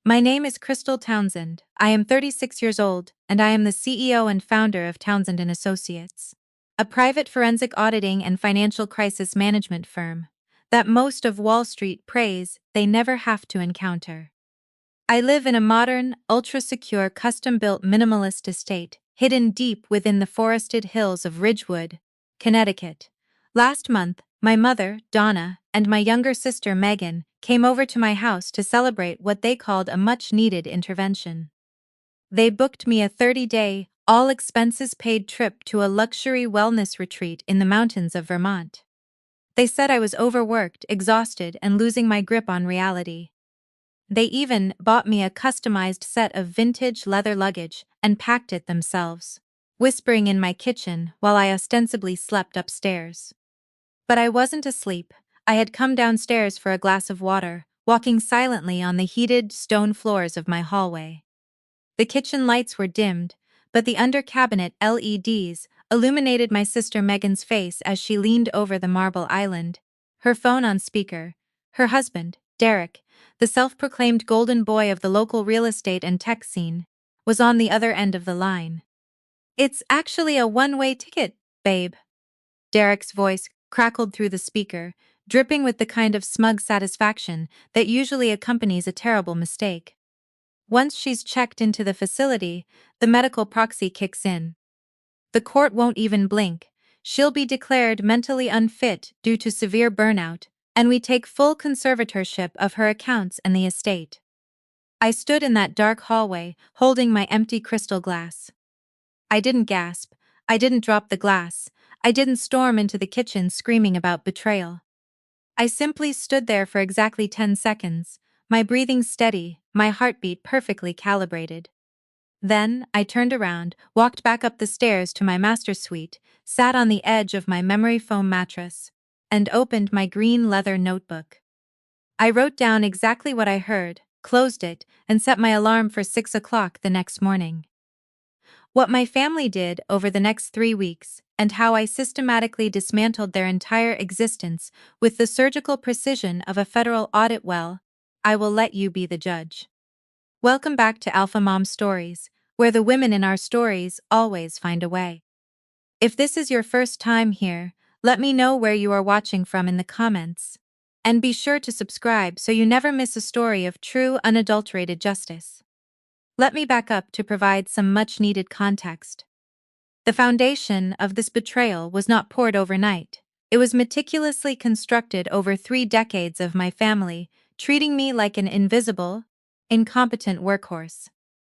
My name is Crystal Townsend. I am 36 years old, and I am the CEO and founder of Townsend and Associates, a private forensic auditing and financial crisis management firm that most of Wall Street praise they never have to encounter. I live in a modern, ultra-secure, custom-built minimalist estate, hidden deep within the forested hills of Ridgewood, Connecticut. Last month, my mother, Donna, and my younger sister, Megan, came over to my house to celebrate what they called a much-needed intervention. They booked me a 30-day, all-expenses-paid trip to a luxury wellness retreat in the mountains of Vermont. They said I was overworked, exhausted, and losing my grip on reality. They even bought me a customized set of vintage leather luggage and packed it themselves, whispering in my kitchen while I ostensibly slept upstairs. But I wasn't asleep. I had come downstairs for a glass of water, walking silently on the heated stone floors of my hallway. The kitchen lights were dimmed, but the under-cabinet LEDs illuminated my sister Megan's face as she leaned over the marble island, her phone on speaker. Her husband, Derek, the self-proclaimed golden boy of the local real estate and tech scene, was on the other end of the line. "It's actually a one-way ticket, babe." Derek's voice crackled through the speaker, dripping with the kind of smug satisfaction that usually accompanies a terrible mistake. Once she's checked into the facility, the medical proxy kicks in. The court won't even blink. She'll be declared mentally unfit due to severe burnout, and we take full conservatorship of her accounts and the estate. I stood in that dark hallway, holding my empty crystal glass. I didn't gasp. I didn't drop the glass. I didn't storm into the kitchen screaming about betrayal. I simply stood there for exactly 10 seconds, my breathing steady, my heartbeat perfectly calibrated. Then, I turned around, walked back up the stairs to my master suite, sat on the edge of my memory foam mattress, and opened my green leather notebook. I wrote down exactly what I heard, closed it, and set my alarm for 6 o'clock the next morning. What my family did over the next 3 weeks, and how I systematically dismantled their entire existence with the surgical precision of a federal audit, well, I will let you be the judge. Welcome back to Alpha Mom Stories, where the women in our stories always find a way. If this is your first time here, let me know where you are watching from in the comments. And be sure to subscribe so you never miss a story of true, unadulterated justice. Let me back up to provide some much-needed context. The foundation of this betrayal was not poured overnight. It was meticulously constructed over 3 decades of my family, treating me like an invisible, incompetent workhorse.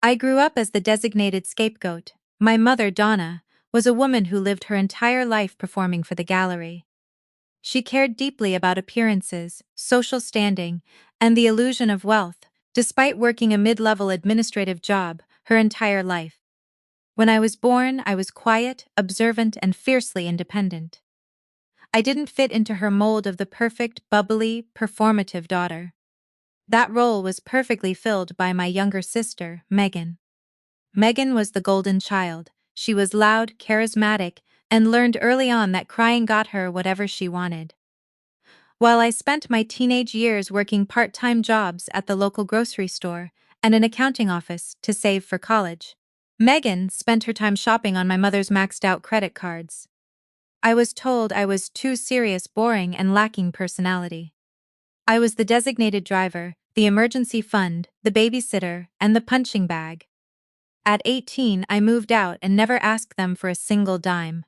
I grew up as the designated scapegoat. My mother, Donna, was a woman who lived her entire life performing for the gallery. She cared deeply about appearances, social standing, and the illusion of wealth, despite working a mid-level administrative job her entire life. When I was born, I was quiet, observant, and fiercely independent. I didn't fit into her mold of the perfect, bubbly, performative daughter. That role was perfectly filled by my younger sister, Megan. Megan was the golden child. She was loud, charismatic, and learned early on that crying got her whatever she wanted. While I spent my teenage years working part-time jobs at the local grocery store and an accounting office to save for college, Megan spent her time shopping on my mother's maxed-out credit cards. I was told I was too serious, boring, and lacking personality. I was the designated driver, the emergency fund, the babysitter, and the punching bag. At 18, I moved out and never asked them for a single dime.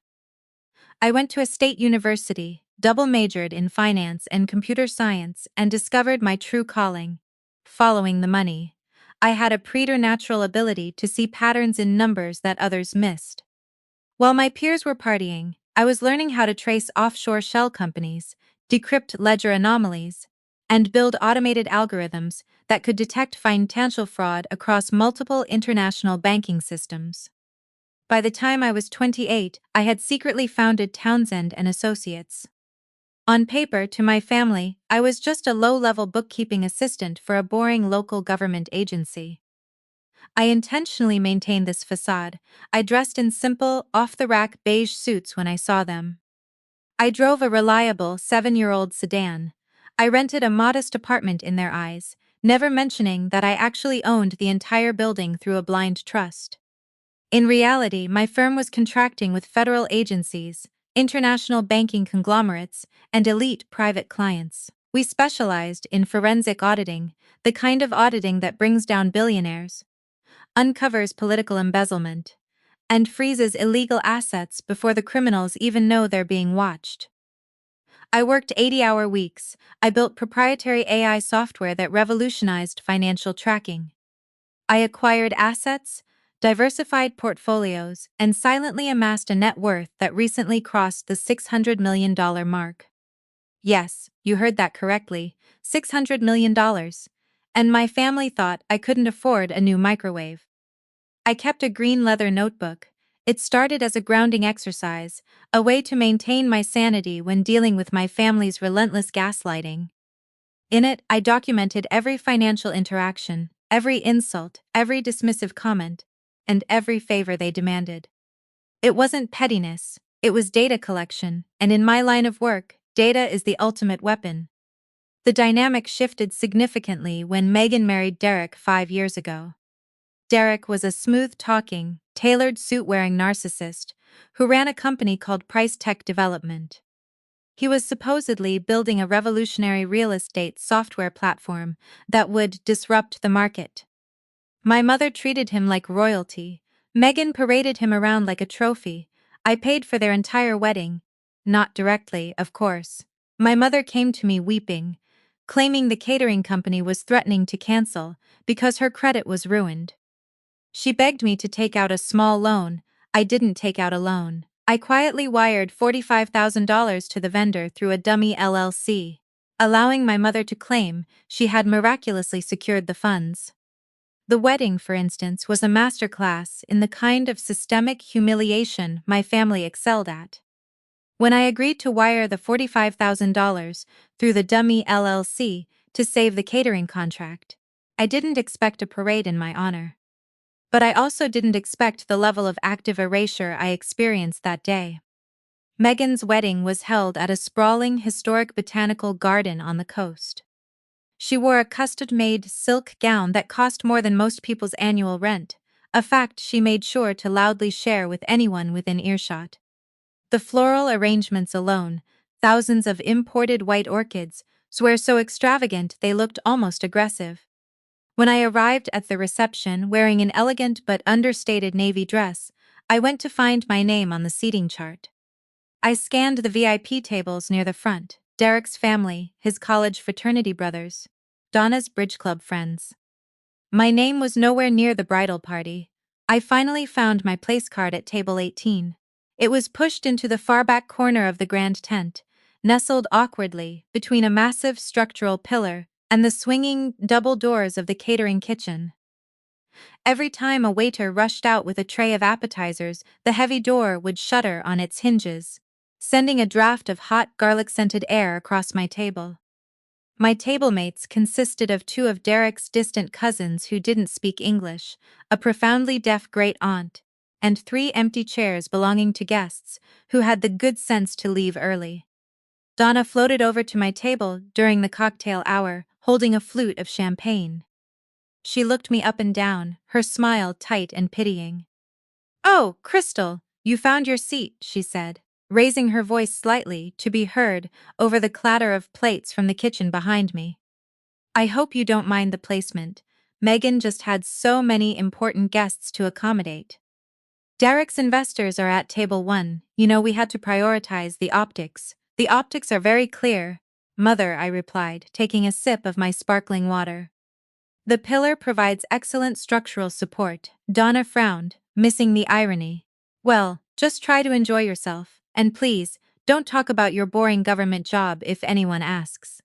I went to a state university, double majored in finance and computer science, and discovered my true calling: following the money. I had a preternatural ability to see patterns in numbers that others missed. While my peers were partying, I was learning how to trace offshore shell companies, decrypt ledger anomalies, and build automated algorithms that could detect financial fraud across multiple international banking systems. By the time I was 28, I had secretly founded Townsend and Associates. On paper, to my family, I was just a low-level bookkeeping assistant for a boring local government agency. I intentionally maintained this facade. I dressed in simple, off-the-rack beige suits when I saw them. I drove a reliable 7-year-old sedan. I rented a modest apartment in their eyes, never mentioning that I actually owned the entire building through a blind trust. In reality, my firm was contracting with federal agencies, international banking conglomerates, and elite private clients. We specialized in forensic auditing, the kind of auditing that brings down billionaires, uncovers political embezzlement, and freezes illegal assets before the criminals even know they're being watched. I worked 80-hour weeks. I built proprietary AI software that revolutionized financial tracking. I acquired assets, diversified portfolios, and silently amassed a net worth that recently crossed the $600 million mark. Yes, you heard that correctly, $600 million. And my family thought I couldn't afford a new microwave. I kept a green leather notebook. It started as a grounding exercise, a way to maintain my sanity when dealing with my family's relentless gaslighting. In it, I documented every financial interaction, every insult, every dismissive comment, and every favor they demanded. It wasn't pettiness, it was data collection, and in my line of work, data is the ultimate weapon. The dynamic shifted significantly when Megan married Derek 5 years ago. Derek was a smooth-talking, tailored suit-wearing narcissist who ran a company called Price Tech Development. He was supposedly building a revolutionary real estate software platform that would disrupt the market. My mother treated him like royalty. Megan paraded him around like a trophy. I paid for their entire wedding. Not directly, of course. My mother came to me weeping, claiming the catering company was threatening to cancel because her credit was ruined. She begged me to take out a small loan. I didn't take out a loan. I quietly wired $45,000 to the vendor through a dummy LLC, allowing my mother to claim she had miraculously secured the funds. The wedding, for instance, was a masterclass in the kind of systemic humiliation my family excelled at. When I agreed to wire the $45,000 through the dummy LLC to save the catering contract, I didn't expect a parade in my honor. But I also didn't expect the level of active erasure I experienced that day. Megan's wedding was held at a sprawling historic botanical garden on the coast. She wore a custom-made silk gown that cost more than most people's annual rent, a fact she made sure to loudly share with anyone within earshot. The floral arrangements alone, thousands of imported white orchids, were so extravagant they looked almost aggressive. When I arrived at the reception wearing an elegant but understated navy dress, I went to find my name on the seating chart. I scanned the VIP tables near the front, Derek's family, his college fraternity brothers, Donna's bridge club friends. My name was nowhere near the bridal party. I finally found my place card at table 18. It was pushed into the far back corner of the grand tent, nestled awkwardly between a massive structural pillar and the swinging double doors of the catering kitchen. Every time a waiter rushed out with a tray of appetizers, the heavy door would shudder on its hinges, sending a draft of hot garlic-scented air across my table. My tablemates consisted of two of Derek's distant cousins who didn't speak English, a profoundly deaf great-aunt, and three empty chairs belonging to guests who had the good sense to leave early. Donna floated over to my table during the cocktail hour, holding a flute of champagne. She looked me up and down, her smile tight and pitying. "Oh, Crystal, you found your seat," she said, raising her voice slightly to be heard over the clatter of plates from the kitchen behind me. "I hope you don't mind the placement. Megan just had so many important guests to accommodate. Derek's investors are at table 1. We had to prioritize the optics. The optics are very clear, Mother," I replied, taking a sip of my sparkling water. "The pillar provides excellent structural support." Donna frowned, missing the irony. "Well, just try to enjoy yourself, and please, don't talk about your boring government job if anyone asks.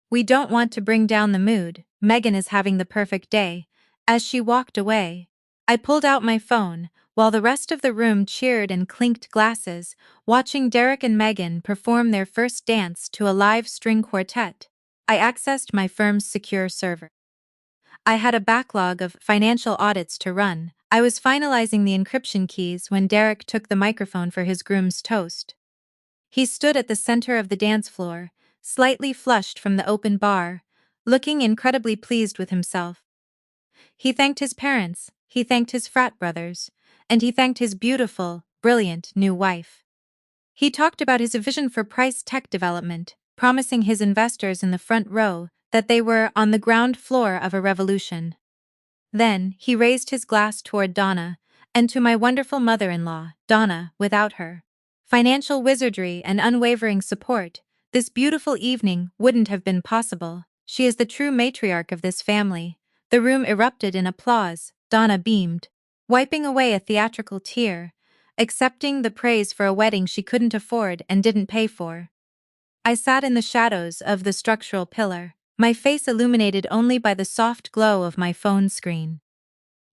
We don't want to bring down the mood. Megan is having the perfect day." As she walked away, I pulled out my phone, while the rest of the room cheered and clinked glasses, watching Derek and Megan perform their first dance to a live string quartet. I accessed my firm's secure server. I had a backlog of financial audits to run. I was finalizing the encryption keys when Derek took the microphone for his groom's toast. He stood at the center of the dance floor, slightly flushed from the open bar, looking incredibly pleased with himself. He thanked his parents, he thanked his frat brothers, and he thanked his beautiful, brilliant new wife. He talked about his vision for price tech development, promising his investors in the front row that they were on the ground floor of a revolution. Then, he raised his glass toward Donna, and to my wonderful mother-in-law, Donna, without her financial wizardry and unwavering support, this beautiful evening wouldn't have been possible. She is the true matriarch of this family. The room erupted in applause. Donna beamed, wiping away a theatrical tear, accepting the praise for a wedding she couldn't afford and didn't pay for. I sat in the shadows of the structural pillar, my face illuminated only by the soft glow of my phone screen.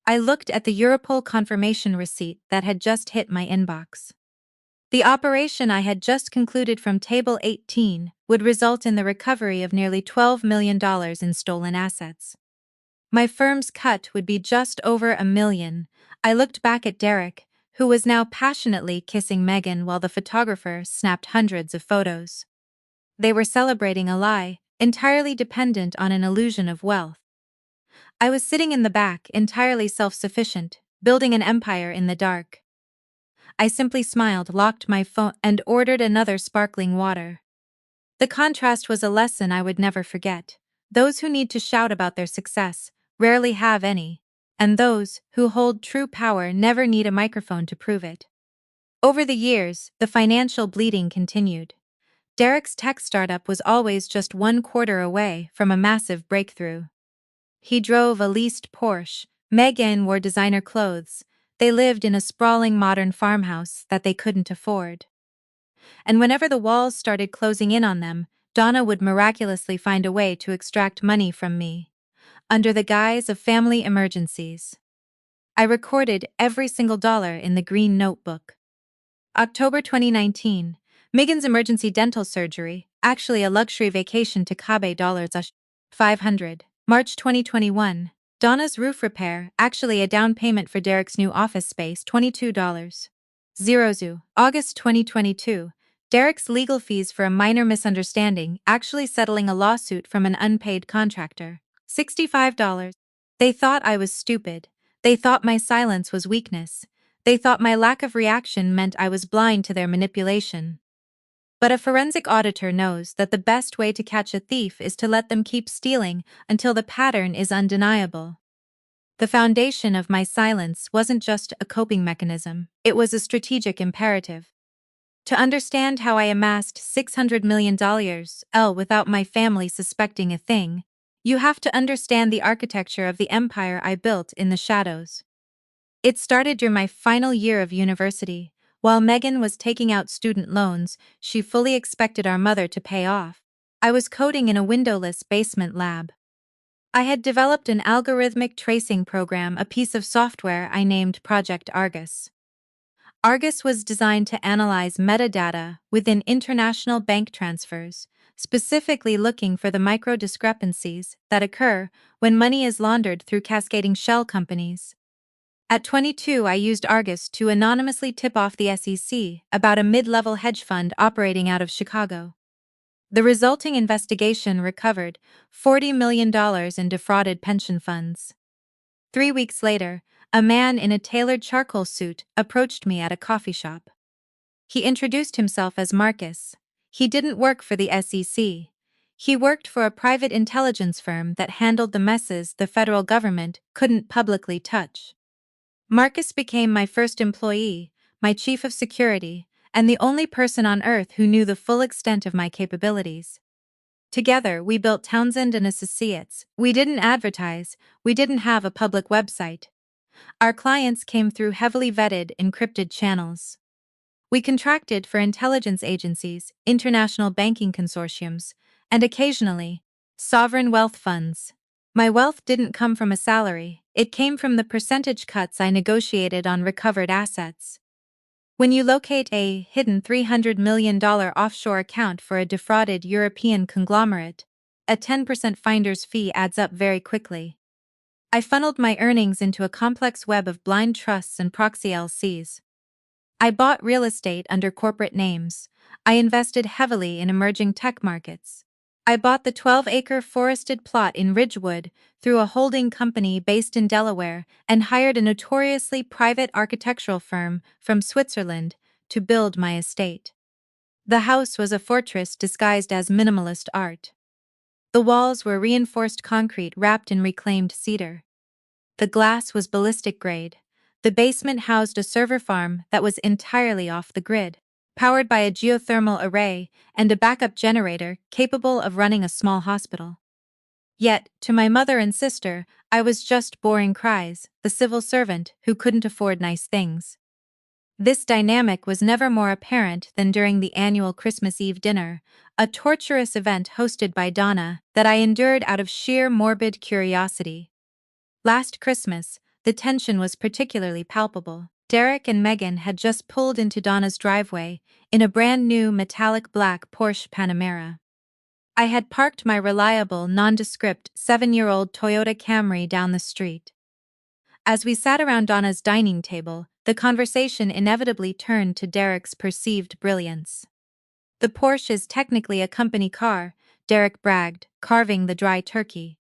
I looked at the Europol confirmation receipt that had just hit my inbox. The operation I had just concluded from Table 18 would result in the recovery of nearly $12 million in stolen assets. My firm's cut would be just over $1 million. I looked back at Derek, who was now passionately kissing Megan while the photographer snapped hundreds of photos. They were celebrating a lie, entirely dependent on an illusion of wealth. I was sitting in the back, entirely self-sufficient, building an empire in the dark. I simply smiled, locked my phone, and ordered another sparkling water. The contrast was a lesson I would never forget. Those who need to shout about their success rarely have any, and those who hold true power never need a microphone to prove it. Over the years, the financial bleeding continued. Derek's tech startup was always just 1/4 away from a massive breakthrough. He drove a leased Porsche, Megan wore designer clothes, they lived in a sprawling modern farmhouse that they couldn't afford. And whenever the walls started closing in on them, Donna would miraculously find a way to extract money from me, under the guise of family emergencies. I recorded every single dollar in the green notebook. October 2019, Megan's emergency dental surgery, actually a luxury vacation to Cabo dollars 500. March 2021, Donna's roof repair, actually a down payment for Derek's new office space, $22. 00. August 2022, Derek's legal fees for a minor misunderstanding, actually settling a lawsuit from an unpaid contractor, $65. They thought I was stupid. They thought my silence was weakness. They thought my lack of reaction meant I was blind to their manipulation. But a forensic auditor knows that the best way to catch a thief is to let them keep stealing until the pattern is undeniable. The foundation of my silence wasn't just a coping mechanism, it was a strategic imperative. To understand how I amassed $600 million without my family suspecting a thing, you have to understand the architecture of the empire I built in the shadows. It started during my final year of university. While Megan was taking out student loans she fully expected our mother to pay off, I was coding in a windowless basement lab. I had developed an algorithmic tracing program, a piece of software I named Project Argus. Argus was designed to analyze metadata within international bank transfers, specifically looking for the micro discrepancies that occur when money is laundered through cascading shell companies. At 22, I used Argus to anonymously tip off the SEC about a mid-level hedge fund operating out of Chicago. The resulting investigation recovered $40 million in defrauded pension funds. 3 weeks later, a man in a tailored charcoal suit approached me at a coffee shop. He introduced himself as Marcus. He didn't work for the SEC. He worked for a private intelligence firm that handled the messes the federal government couldn't publicly touch. Marcus became my first employee, my chief of security, and the only person on Earth who knew the full extent of my capabilities. Together, we built Townsend and Associates. We didn't advertise, we didn't have a public website. Our clients came through heavily vetted, encrypted channels. We contracted for intelligence agencies, international banking consortiums, and occasionally, sovereign wealth funds. My wealth didn't come from a salary, it came from the percentage cuts I negotiated on recovered assets. When you locate a hidden $300 million offshore account for a defrauded European conglomerate, a 10% finder's fee adds up very quickly. I funneled my earnings into a complex web of blind trusts and proxy LCs. I bought real estate under corporate names. I invested heavily in emerging tech markets. I bought the 12-acre forested plot in Ridgewood through a holding company based in Delaware and hired a notoriously private architectural firm from Switzerland to build my estate. The house was a fortress disguised as minimalist art. The walls were reinforced concrete wrapped in reclaimed cedar. The glass was ballistic grade. The basement housed a server farm that was entirely off the grid, powered by a geothermal array and a backup generator capable of running a small hospital. Yet, to my mother and sister, I was just boring Cries, the civil servant who couldn't afford nice things. This dynamic was never more apparent than during the annual Christmas Eve dinner, a torturous event hosted by Donna that I endured out of sheer morbid curiosity. Last Christmas, the tension was particularly palpable. Derek and Megan had just pulled into Donna's driveway in a brand new metallic black Porsche Panamera. I had parked my reliable, nondescript 7-year-old Toyota Camry down the street. As we sat around Donna's dining table, the conversation inevitably turned to Derek's perceived brilliance. "The Porsche is technically a company car," Derek bragged, carving the dry turkey.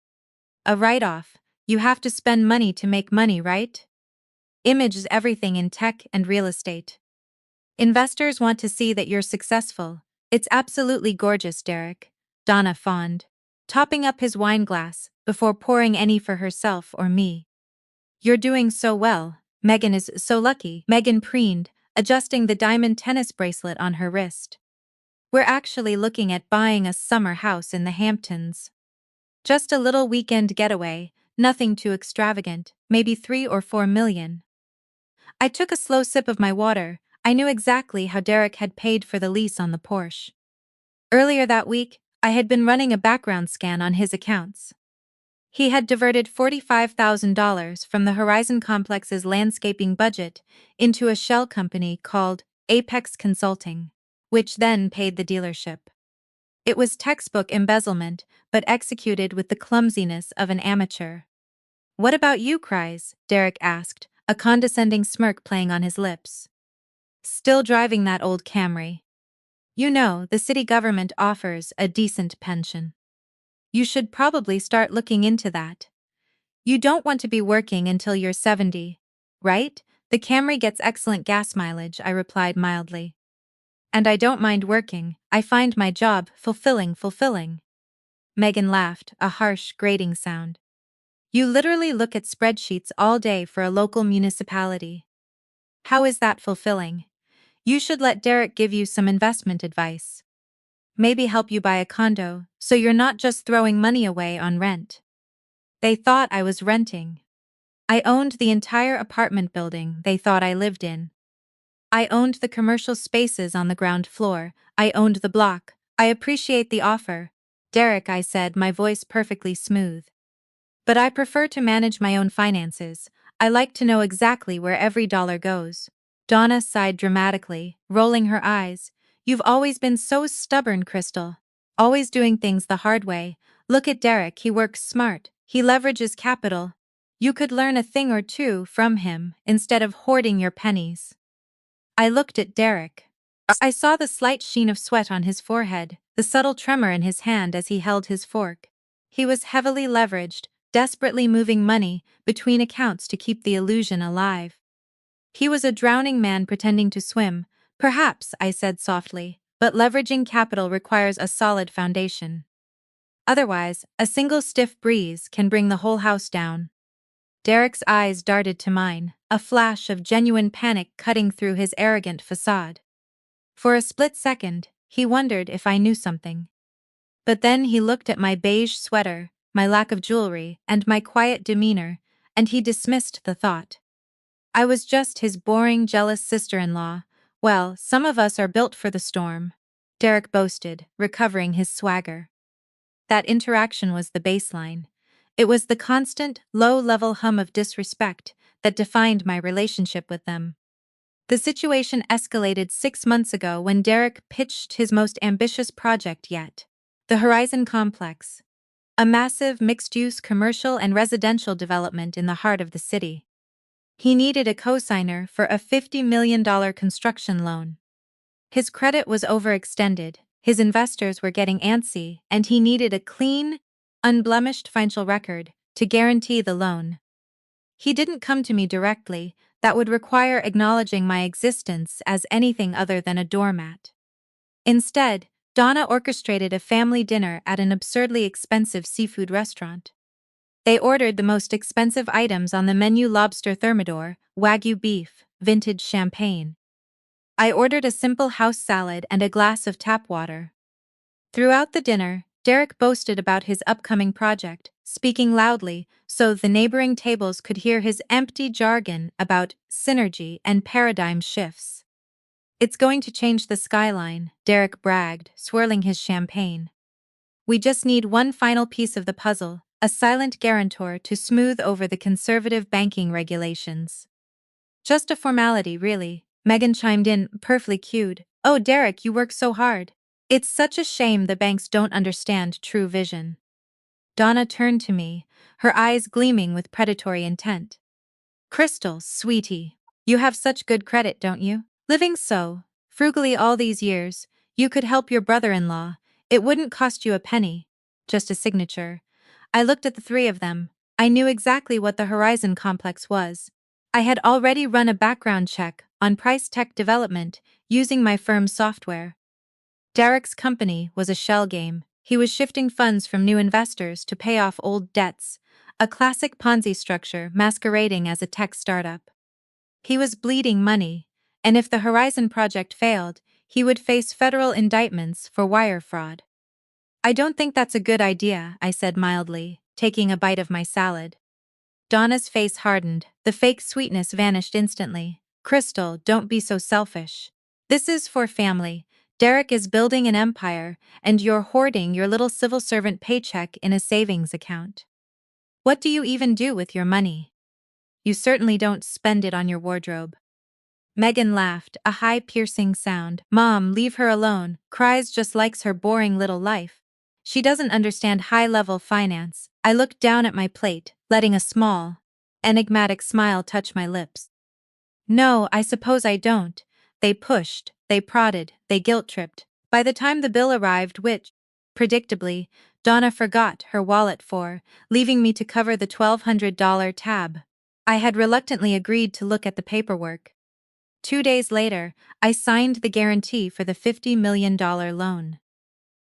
"A write-off. You have to spend money to make money, right? Image is everything in tech and real estate. Investors want to see that you're successful. It's absolutely gorgeous, Derek," Donna fawned, topping up his wine glass before pouring any for herself or me. "You're doing so well. Megan is so lucky," Megan preened, adjusting the diamond tennis bracelet on her wrist. "We're actually looking at buying a summer house in the Hamptons. Just a little weekend getaway, nothing too extravagant, maybe 3 or 4 million." I took a slow sip of my water. I knew exactly how Derek had paid for the lease on the Porsche. Earlier that week, I had been running a background scan on his accounts. He had diverted $45,000 from the Horizon Complex's landscaping budget into a shell company called Apex Consulting, which then paid the dealership. It was textbook embezzlement, but executed with the clumsiness of an amateur. "What about you, Cries?" Derek asked, a condescending smirk playing on his lips. "Still driving that old Camry. You know, the city government offers a decent pension. You should probably start looking into that. You don't want to be working until you're 70, right? The Camry gets excellent gas mileage," I replied mildly. "And I don't mind working. I find my job fulfilling. Megan laughed, a harsh, grating sound. "You literally look at spreadsheets all day for a local municipality. How is that fulfilling? You should let Derek give you some investment advice. Maybe help you buy a condo, so you're not just throwing money away on rent." They thought I was renting. I owned the entire apartment building they thought I lived in. I owned the commercial spaces on the ground floor. I owned the block. "I appreciate the offer, Derek," I said, my voice perfectly smooth. "But I prefer to manage my own finances. I like to know exactly where every dollar goes." Donna sighed dramatically, rolling her eyes. "You've always been so stubborn, Crystal. Always doing things the hard way. Look at Derek, he works smart. He leverages capital. You could learn a thing or two from him instead of hoarding your pennies." I looked at Derek. I saw the slight sheen of sweat on his forehead, the subtle tremor in his hand as he held his fork. He was heavily leveraged, desperately moving money between accounts to keep the illusion alive. He was a drowning man pretending to swim. "Perhaps," I said softly, "but leveraging capital requires a solid foundation. Otherwise, a single stiff breeze can bring the whole house down." Derek's eyes darted to mine, a flash of genuine panic cutting through his arrogant facade. For a split second, he wondered if I knew something. But then he looked at my beige sweater, my lack of jewelry, and my quiet demeanor, and he dismissed the thought. I was just his boring, jealous sister-in-law. "Well, some of us are built for the storm," Derek boasted, recovering his swagger. That interaction was the baseline. It was the constant, low-level hum of disrespect that defined my relationship with them. The situation escalated 6 months ago when Derek pitched his most ambitious project yet, the Horizon Complex, a massive mixed-use commercial and residential development in the heart of the city. He needed a cosigner for a $50 million construction loan. His credit was overextended, His investors were getting antsy, and he needed a clean, unblemished financial record to guarantee the loan. He didn't come to me directly, that would require acknowledging my existence as anything other than a doormat. Instead, Donna orchestrated a family dinner at an absurdly expensive seafood restaurant. They ordered the most expensive items on the menu: lobster thermidor, wagyu beef, vintage champagne. I ordered a simple house salad and a glass of tap water. Throughout the dinner, Derek boasted about his upcoming project, speaking loudly so the neighboring tables could hear his empty jargon about synergy and paradigm shifts. "It's going to change the skyline," Derek bragged, swirling his champagne. "We just need one final piece of the puzzle, a silent guarantor to smooth over the conservative banking regulations." "Just a formality, really," Megan chimed in, perfectly cued. "Oh, Derek, you work so hard. It's such a shame the banks don't understand true vision." Donna turned to me, her eyes gleaming with predatory intent. "Crystal, sweetie, you have such good credit, don't you? Living so frugally all these years, you could help your brother-in-law. It wouldn't cost you a penny. Just a signature." I looked at the three of them. I knew exactly what the Horizon Complex was. I had already run a background check on Price Tech Development using my firm's software. Derek's company was a shell game. He was shifting funds from new investors to pay off old debts, a classic Ponzi structure masquerading as a tech startup. He was bleeding money, and if the Horizon project failed, he would face federal indictments for wire fraud. "I don't think that's a good idea," I said mildly, taking a bite of my salad. Donna's face hardened, the fake sweetness vanished instantly. "Crystal, don't be so selfish. This is for family. Derek is building an empire, and you're hoarding your little civil servant paycheck in a savings account. What do you even do with your money? You certainly don't spend it on your wardrobe." Megan laughed, a high piercing sound. "Mom, leave her alone. Cries just likes her boring little life. She doesn't understand high-level finance." I looked down at my plate, letting a small, enigmatic smile touch my lips. "No, I suppose I don't." They pushed, they prodded, they guilt-tripped. By the time the bill arrived, which, predictably, Donna forgot her wallet for, leaving me to cover the $1,200 tab, I had reluctantly agreed to look at the paperwork. 2 days later, I signed the guarantee for the $50 million loan.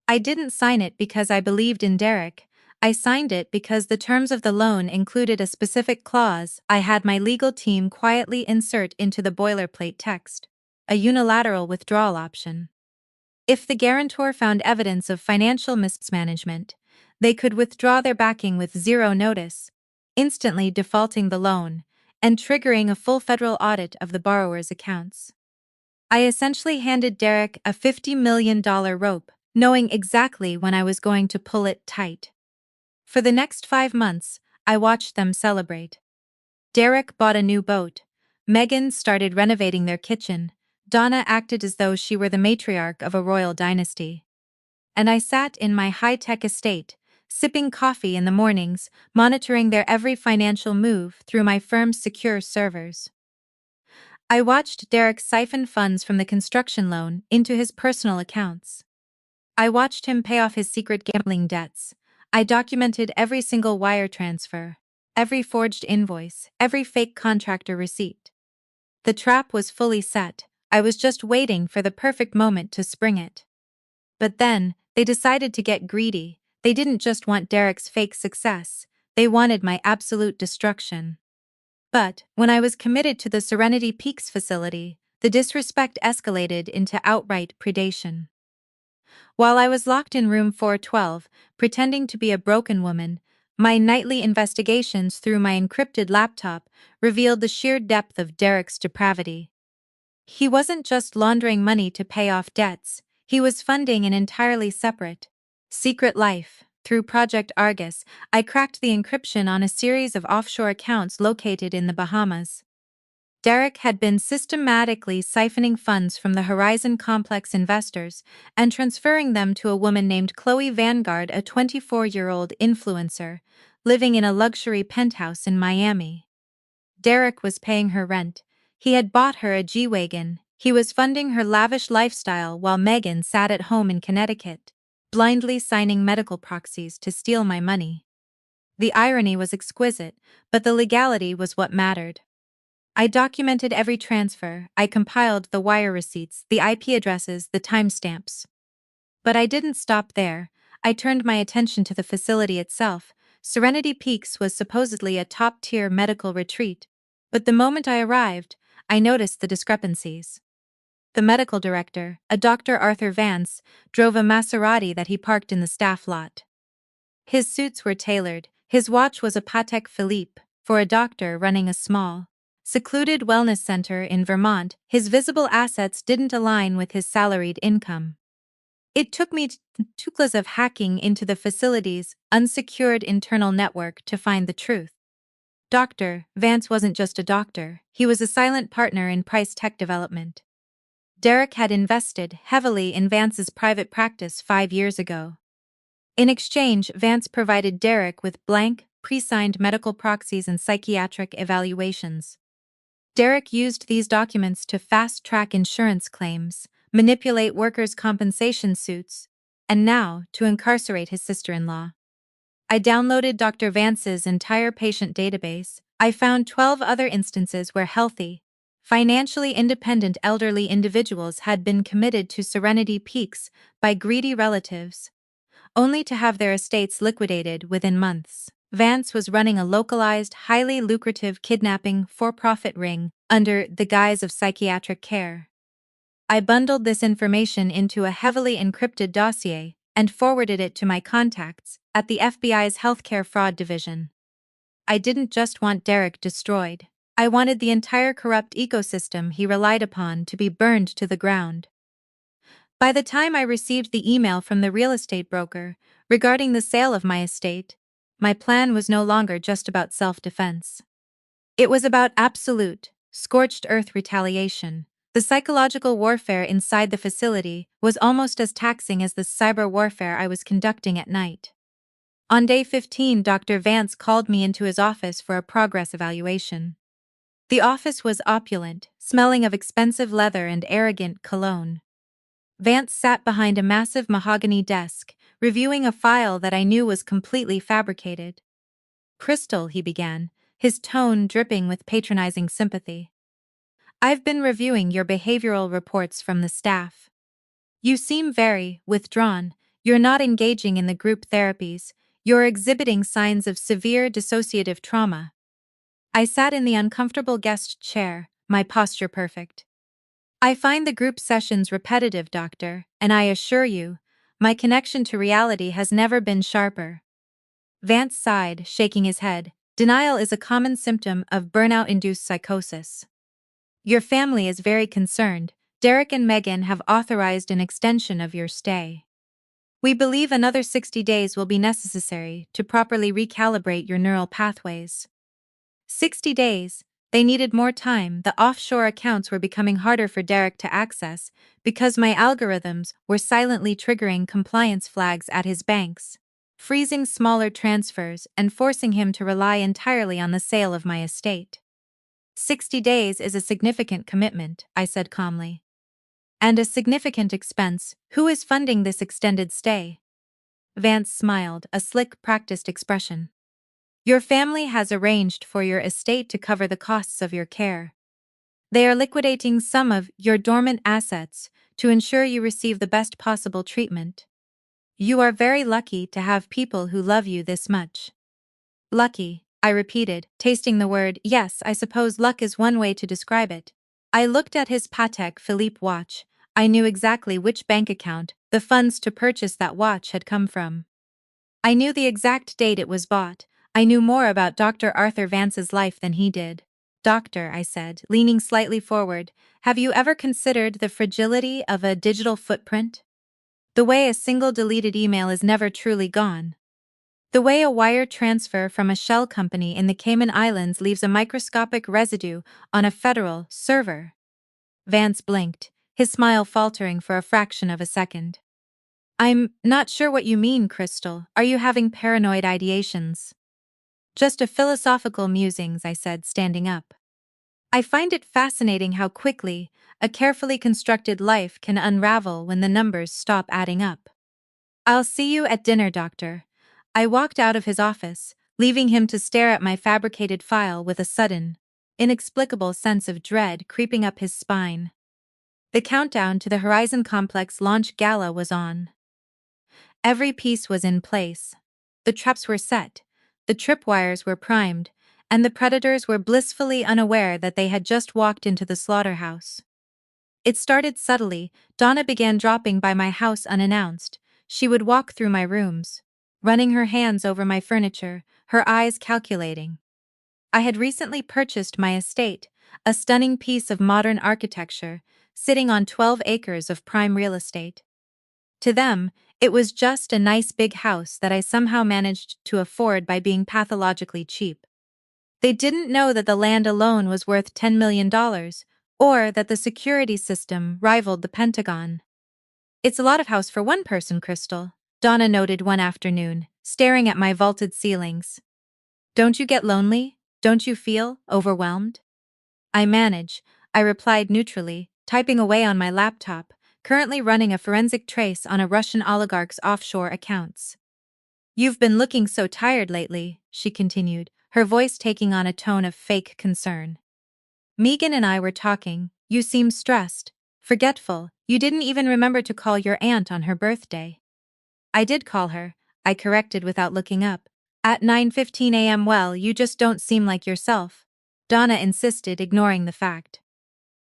I didn't sign it because I believed in Derek. I signed it because the terms of the loan included a specific clause I had my legal team quietly insert into the boilerplate text: a unilateral withdrawal option. If the guarantor found evidence of financial mismanagement, they could withdraw their backing with zero notice, instantly defaulting the loan and triggering a full federal audit of the borrower's accounts. I essentially handed Derek a $50 million rope, knowing exactly when I was going to pull it tight. For the next 5 months, I watched them celebrate. Derek bought a new boat. Megan started renovating their kitchen. Donna acted as though she were the matriarch of a royal dynasty. And I sat in my high-tech estate, sipping coffee in the mornings, monitoring their every financial move through my firm's secure servers. I watched Derek siphon funds from the construction loan into his personal accounts. I watched him pay off his secret gambling debts. I documented every single wire transfer, every forged invoice, every fake contractor receipt. The trap was fully set. I was just waiting for the perfect moment to spring it. But then, they decided to get greedy. They didn't just want Derek's fake success, they wanted my absolute destruction. But, when I was committed to the Serenity Peaks facility, the disrespect escalated into outright predation. While I was locked in room 412, pretending to be a broken woman, my nightly investigations through my encrypted laptop revealed the sheer depth of Derek's depravity. He wasn't just laundering money to pay off debts, he was funding an entirely separate, secret life. Through Project Argus, I cracked the encryption on a series of offshore accounts located in the Bahamas. Derek had been systematically siphoning funds from the Horizon Complex investors and transferring them to a woman named Chloe Vanguard, a 24-year-old influencer, living in a luxury penthouse in Miami. Derek was paying her rent. He had bought her a G-Wagon, He was funding her lavish lifestyle while Megan sat at home in Connecticut, blindly signing medical proxies to steal my money. The irony was exquisite, but the legality was what mattered. I documented every transfer, I compiled the wire receipts, the IP addresses, the timestamps. But I didn't stop there. I turned my attention to the facility itself. Serenity Peaks was supposedly a top-tier medical retreat, but the moment I arrived, I noticed the discrepancies. The medical director, a Dr. Arthur Vance, drove a Maserati that he parked in the staff lot. His suits were tailored, his watch was a Patek Philippe. For a doctor running a small, secluded wellness center in Vermont, his visible assets didn't align with his salaried income. It took me two clicks of hacking into the facility's unsecured internal network to find the truth. Dr. Vance wasn't just a doctor, he was a silent partner in Price Tech development. Derek had invested heavily in Vance's private practice 5 years ago. In exchange, Vance provided Derek with blank, pre-signed medical proxies and psychiatric evaluations. Derek used these documents to fast-track insurance claims, manipulate workers' compensation suits, and now to incarcerate his sister-in-law. I downloaded Dr. Vance's entire patient database. I found 12 other instances where healthy, financially independent elderly individuals had been committed to Serenity Peaks by greedy relatives, only to have their estates liquidated within months. Vance was running a localized, highly lucrative kidnapping for-profit ring under the guise of psychiatric care. I bundled this information into a heavily encrypted dossier and forwarded it to my contacts at the FBI's Healthcare Fraud Division. I didn't just want Derek destroyed. I wanted the entire corrupt ecosystem he relied upon to be burned to the ground. By the time I received the email from the real estate broker regarding the sale of my estate, my plan was no longer just about self-defense. It was about absolute, scorched earth retaliation. The psychological warfare inside the facility was almost as taxing as the cyber warfare I was conducting at night. On day 15, Dr. Vance called me into his office for a progress evaluation. The office was opulent, smelling of expensive leather and arrogant cologne. Vance sat behind a massive mahogany desk, reviewing a file that I knew was completely fabricated. "Crystal," he began, his tone dripping with patronizing sympathy. "I've been reviewing your behavioral reports from the staff. You seem very withdrawn, you're not engaging in the group therapies, you're exhibiting signs of severe dissociative trauma." I sat in the uncomfortable guest chair, my posture perfect. "I find the group sessions repetitive, doctor, and I assure you, my connection to reality has never been sharper." Vance sighed, shaking his head. "Denial is a common symptom of burnout-induced psychosis. Your family is very concerned. Derek and Megan have authorized an extension of your stay. We believe another 60 days will be necessary to properly recalibrate your neural pathways." 60 days. They needed more time. The offshore accounts were becoming harder for Derek to access because my algorithms were silently triggering compliance flags at his banks, freezing smaller transfers and forcing him to rely entirely on the sale of my estate. 60 days is a significant commitment, I said calmly. "And a significant expense. Who is funding this extended stay?" Vance smiled, a slick, practiced expression. "Your family has arranged for your estate to cover the costs of your care. They are liquidating some of your dormant assets to ensure you receive the best possible treatment. You are very lucky to have people who love you this much." "Lucky," I repeated, tasting the word. Yes, I suppose luck is one way to describe it. I looked at his Patek Philippe watch. I knew exactly which bank account the funds to purchase that watch had come from. I knew the exact date it was bought. I knew more about Dr. Arthur Vance's life than he did. "Doctor," I said, leaning slightly forward, "have you ever considered the fragility of a digital footprint? The way a single deleted email is never truly gone. The way a wire transfer from a shell company in the Cayman Islands leaves a microscopic residue on a federal server." Vance blinked, his smile faltering for a fraction of a second. "I'm not sure what you mean, Crystal. Are you having paranoid ideations?" "Just a philosophical musings," I said, standing up. I find it fascinating how quickly a carefully constructed life can unravel when the numbers stop adding up. I'll see you at dinner, doctor. I walked out of his office, leaving him to stare at my fabricated file with a sudden, inexplicable sense of dread creeping up his spine. The countdown to the Horizon Complex launch gala was on. Every piece was in place. The traps were set, the tripwires were primed, and the predators were blissfully unaware that they had just walked into the slaughterhouse. It started subtly. Donna began dropping by my house unannounced. She would walk through my rooms, running her hands over my furniture, her eyes calculating. I had recently purchased my estate, a stunning piece of modern architecture, sitting on 12 acres of prime real estate. To them, it was just a nice big house that I somehow managed to afford by being pathologically cheap. They didn't know that the land alone was worth $10 million, or that the security system rivaled the Pentagon. "It's a lot of house for one person, Crystal," Donna noted one afternoon, staring at my vaulted ceilings. "Don't you get lonely? Don't you feel overwhelmed?" "I manage," I replied neutrally, typing away on my laptop, currently running a forensic trace on a Russian oligarch's offshore accounts. "You've been looking so tired lately," she continued, her voice taking on a tone of fake concern. "Megan and I were talking. You seem stressed, forgetful. You didn't even remember to call your aunt on her birthday." "I did call her," I corrected without looking up. "At 9:15 a.m. Well, you just don't seem like yourself," Donna insisted, ignoring the fact.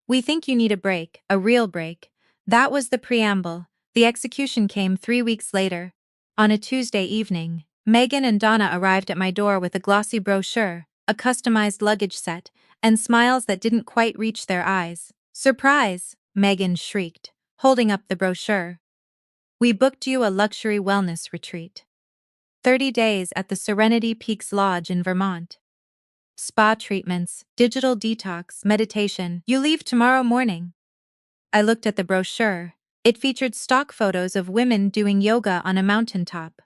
"We think you need a break, a real break." That was the preamble. The execution came 3 weeks later. On a Tuesday evening, Megan and Donna arrived at my door with a glossy brochure, a customized luggage set, and smiles that didn't quite reach their eyes. "Surprise!" Megan shrieked, holding up the brochure. "We booked you a luxury wellness retreat. 30 days at the Serenity Peaks Lodge in Vermont. Spa treatments, digital detox, meditation. You leave tomorrow morning." I looked at the brochure. It featured stock photos of women doing yoga on a mountaintop.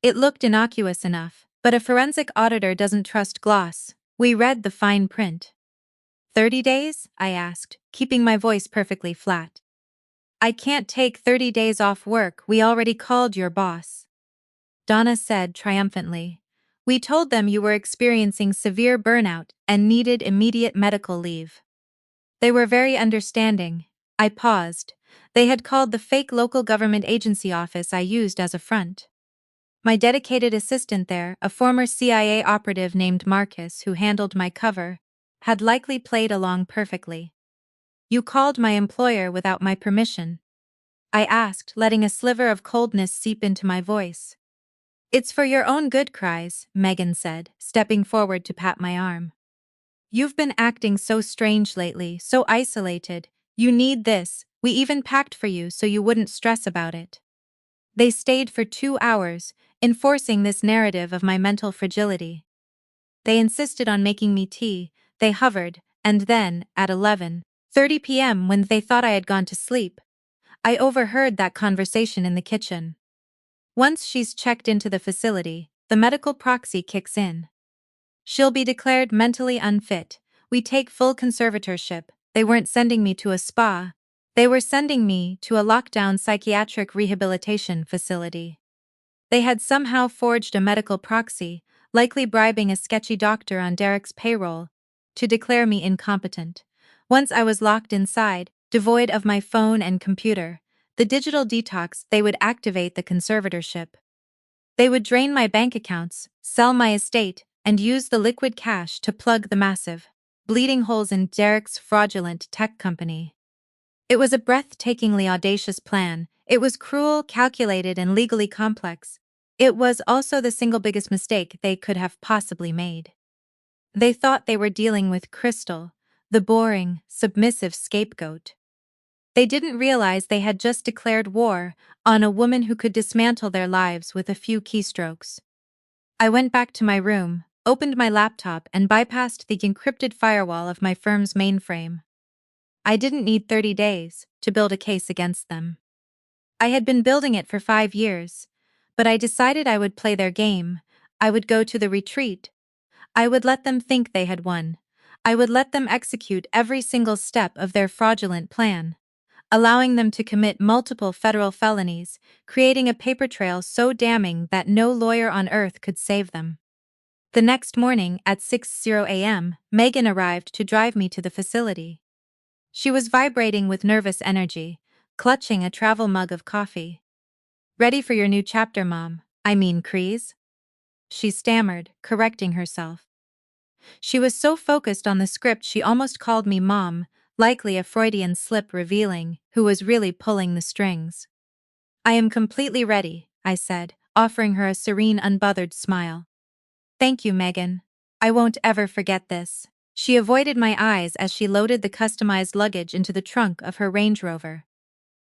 It looked innocuous enough, but a forensic auditor doesn't trust gloss. We read the fine print. "30 days?" I asked, keeping my voice perfectly flat. "I can't take 30 days off work. We already called your boss," Donna said triumphantly. "We told them you were experiencing severe burnout and needed immediate medical leave." They were very understanding. I paused. They had called the fake local government agency office I used as a front. My dedicated assistant there, a former CIA operative named Marcus who handled my cover, had likely played along perfectly. "You called my employer without my permission?" I asked, letting a sliver of coldness seep into my voice. "It's for your own good, Cries," Megan said, stepping forward to pat my arm. "You've been acting so strange lately, so isolated. You need this. We even packed for you so you wouldn't stress about it." They stayed for 2 hours, enforcing this narrative of my mental fragility. They insisted on making me tea. They hovered, and then, at 11:30 p.m., when they thought I had gone to sleep, I overheard that conversation in the kitchen. "Once she's checked into the facility, the medical proxy kicks in. She'll be declared mentally unfit. We take full conservatorship." They weren't sending me to a spa. They were sending me to a lockdown psychiatric rehabilitation facility. They had somehow forged a medical proxy, likely bribing a sketchy doctor on Derek's payroll, to declare me incompetent. Once I was locked inside, devoid of my phone and computer, the digital detox, they would activate the conservatorship. They would drain my bank accounts, sell my estate, and use the liquid cash to plug the massive, bleeding holes in Derek's fraudulent tech company. It was a breathtakingly audacious plan. It was cruel, calculated, and legally complex. It was also the single biggest mistake they could have possibly made. They thought they were dealing with Crystal, the boring, submissive scapegoat. They didn't realize they had just declared war on a woman who could dismantle their lives with a few keystrokes. I went back to my room, opened my laptop, and bypassed the encrypted firewall of my firm's mainframe. I didn't need 30 days to build a case against them. I had been building it for 5 years, but I decided I would play their game. I would go to the retreat. I would let them think they had won. I would let them execute every single step of their fraudulent plan, allowing them to commit multiple federal felonies, creating a paper trail so damning that no lawyer on earth could save them. The next morning at 6:00 a.m., Megan arrived to drive me to the facility. She was vibrating with nervous energy, clutching a travel mug of coffee. "Ready for your new chapter, Mom? I mean, Crease?" She stammered, correcting herself. She was so focused on the script she almost called me Mom, likely a Freudian slip revealing who was really pulling the strings. "I am completely ready," I said, offering her a serene, unbothered smile. "Thank you, Megan. I won't ever forget this." She avoided my eyes as she loaded the customized luggage into the trunk of her Range Rover.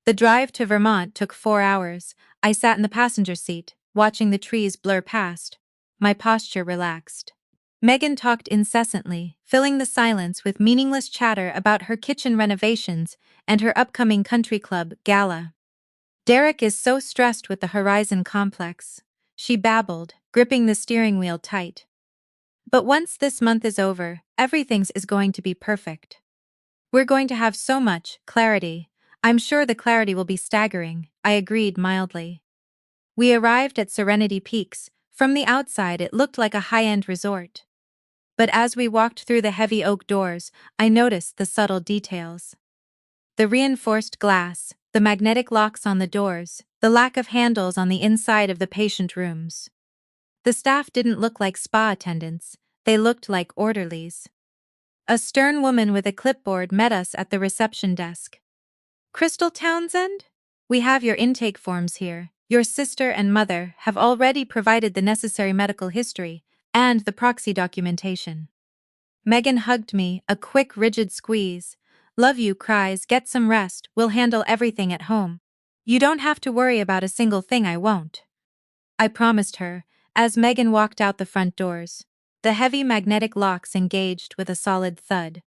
The drive to Vermont took 4 hours. I sat in the passenger seat, watching the trees blur past. My posture relaxed. Megan talked incessantly, filling the silence with meaningless chatter about her kitchen renovations and her upcoming country club gala. "Derek is so stressed with the Horizon complex," she babbled, gripping the steering wheel tight. "But once this month is over, everything is going to be perfect. We're going to have so much clarity. I'm sure the clarity will be staggering," I agreed mildly. We arrived at Serenity Peaks. From the outside, it looked like a high-end resort. But as we walked through the heavy oak doors, I noticed the subtle details. The reinforced glass, the magnetic locks on the doors, the lack of handles on the inside of the patient rooms. The staff didn't look like spa attendants, they looked like orderlies. A stern woman with a clipboard met us at the reception desk. "Crystal Townsend? We have your intake forms here. Your sister and mother have already provided the necessary medical history and the proxy documentation." Megan hugged me, a quick, rigid squeeze. "Love you, cries, get some rest, we'll handle everything at home. You don't have to worry about a single thing, I won't," I promised her, as Megan walked out the front doors. The heavy magnetic locks engaged with a solid thud.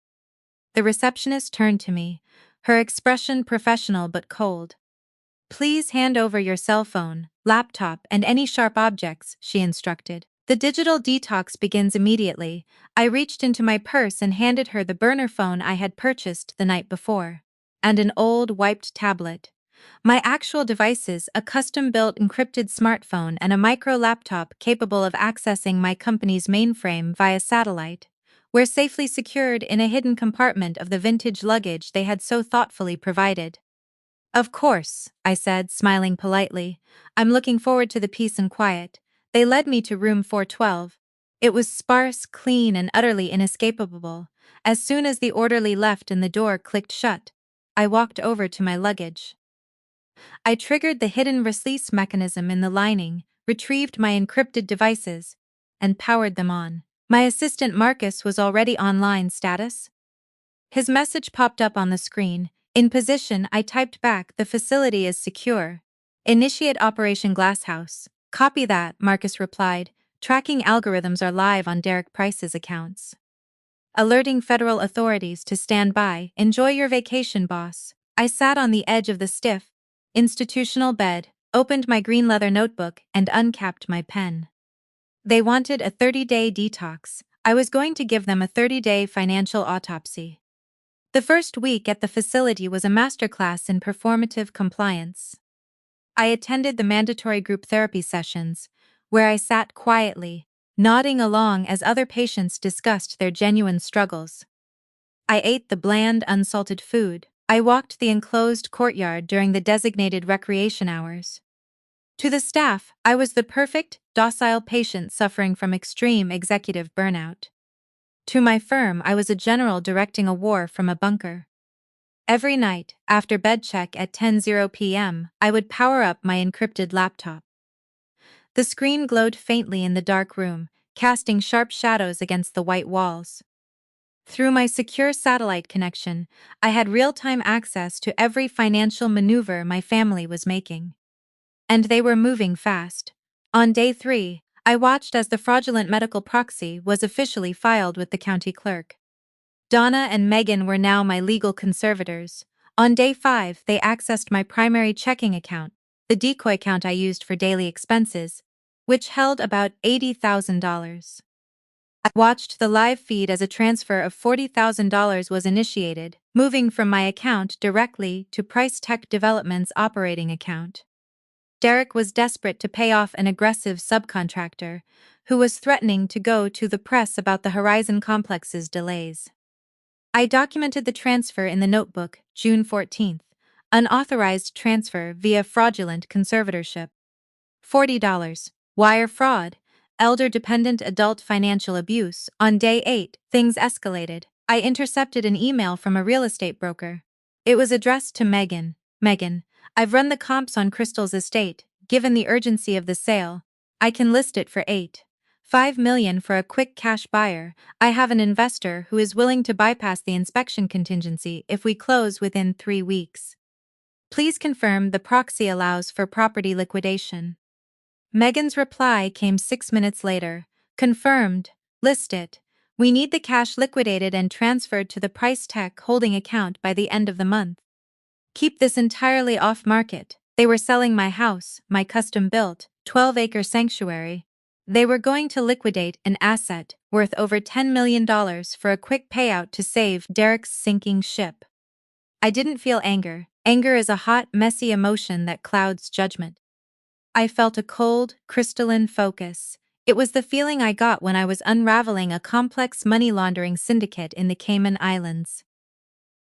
The receptionist turned to me, her expression professional but cold. "Please hand over your cell phone, laptop, and any sharp objects," she instructed. "The digital detox begins immediately." I reached into my purse and handed her the burner phone I had purchased the night before. And an old, wiped tablet. My actual devices, a custom-built encrypted smartphone and a micro laptop capable of accessing my company's mainframe via satellite, were safely secured in a hidden compartment of the vintage luggage they had so thoughtfully provided. "Of course," I said, smiling politely. "I'm looking forward to the peace and quiet." They led me to room 412. It was sparse, clean, and utterly inescapable. As soon as the orderly left and the door clicked shut, I walked over to my luggage. I triggered the hidden release mechanism in the lining, retrieved my encrypted devices, and powered them on. My assistant Marcus was already online. Status? His message popped up on the screen. In position, I typed back, "The facility is secure. Initiate Operation Glasshouse." "Copy that," Marcus replied. "Tracking algorithms are live on Derek Price's accounts. Alerting federal authorities to stand by. Enjoy your vacation, boss." I sat on the edge of the stiff, institutional bed, opened my green leather notebook, and uncapped my pen. They wanted a 30-day detox. I was going to give them a 30-day financial autopsy. The first week at the facility was a masterclass in performative compliance. I attended the mandatory group therapy sessions, where I sat quietly, nodding along as other patients discussed their genuine struggles. I ate the bland, unsalted food. I walked the enclosed courtyard during the designated recreation hours. To the staff, I was the perfect, docile patient suffering from extreme executive burnout. To my firm, I was a general directing a war from a bunker. Every night, after bed check at 10:00 p.m., I would power up my encrypted laptop. The screen glowed faintly in the dark room, casting sharp shadows against the white walls. Through my secure satellite connection, I had real-time access to every financial maneuver my family was making. And they were moving fast. On day 3, I watched as the fraudulent medical proxy was officially filed with the county clerk. Donna and Megan were now my legal conservators. On day 5, they accessed my primary checking account, the decoy account I used for daily expenses, which held about $80,000. I watched the live feed as a transfer of $40,000 was initiated, moving from my account directly to Price Tech Development's operating account. Derek was desperate to pay off an aggressive subcontractor who was threatening to go to the press about the Horizon Complex's delays. I documented the transfer in the notebook, June 14th. Unauthorized transfer via fraudulent conservatorship. $40. Wire fraud. Elder dependent adult financial abuse. On day 8, things escalated. I intercepted an email from a real estate broker. It was addressed to Megan. Megan, I've run the comps on Crystal's estate. Given the urgency of the sale, I can list it for $5 million for a quick cash buyer. I have an investor who is willing to bypass the inspection contingency if we close within 3 weeks. Please confirm the proxy allows for property liquidation. Megan's reply came 6 minutes later. Confirmed. List it. We need the cash liquidated and transferred to the Price Tech holding account by the end of the month. Keep this entirely off market. They were selling my house, my custom-built, 12-acre sanctuary. They were going to liquidate an asset worth over $10 million for a quick payout to save Derek's sinking ship. I didn't feel anger. Anger is a hot, messy emotion that clouds judgment. I felt a cold, crystalline focus. It was the feeling I got when I was unraveling a complex money laundering syndicate in the Cayman Islands.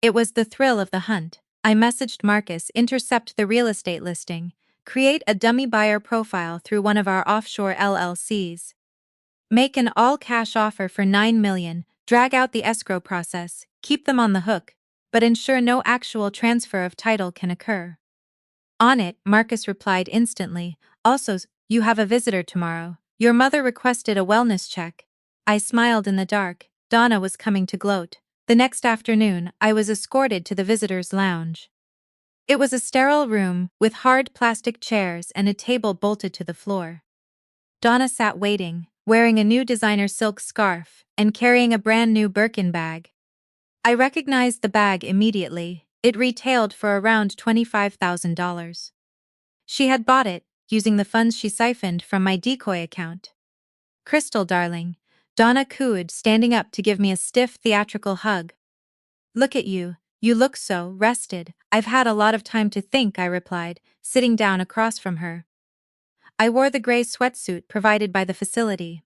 It was the thrill of the hunt. I messaged Marcus, intercept the real estate listing, create a dummy buyer profile through one of our offshore LLCs, make an all-cash offer for $9 million, drag out the escrow process, keep them on the hook, but ensure no actual transfer of title can occur. On it, Marcus replied instantly, also, you have a visitor tomorrow. Your mother requested a wellness check. I smiled in the dark. Donna was coming to gloat. The next afternoon, I was escorted to the visitor's lounge. It was a sterile room with hard plastic chairs and a table bolted to the floor. Donna sat waiting, wearing a new designer silk scarf and carrying a brand new Birkin bag. I recognized the bag immediately. It retailed for around $25,000. She had bought it, using the funds she siphoned from my decoy account. Crystal, darling, Donna cooed, standing up to give me a stiff theatrical hug. Look at you, you look so rested. I've had a lot of time to think, I replied, sitting down across from her. I wore the gray sweatsuit provided by the facility.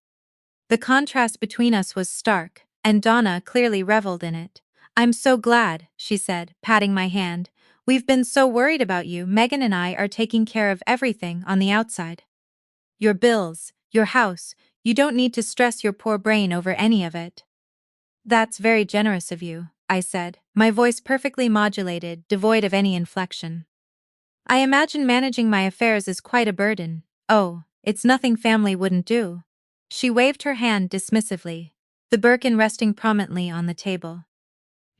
The contrast between us was stark, and Donna clearly reveled in it. I'm so glad, she said, patting my hand. We've been so worried about you. Megan and I are taking care of everything on the outside. Your bills, your house, you don't need to stress your poor brain over any of it. That's very generous of you, I said, my voice perfectly modulated, devoid of any inflection. I imagine managing my affairs is quite a burden. Oh, it's nothing family wouldn't do. She waved her hand dismissively, the Birkin resting prominently on the table.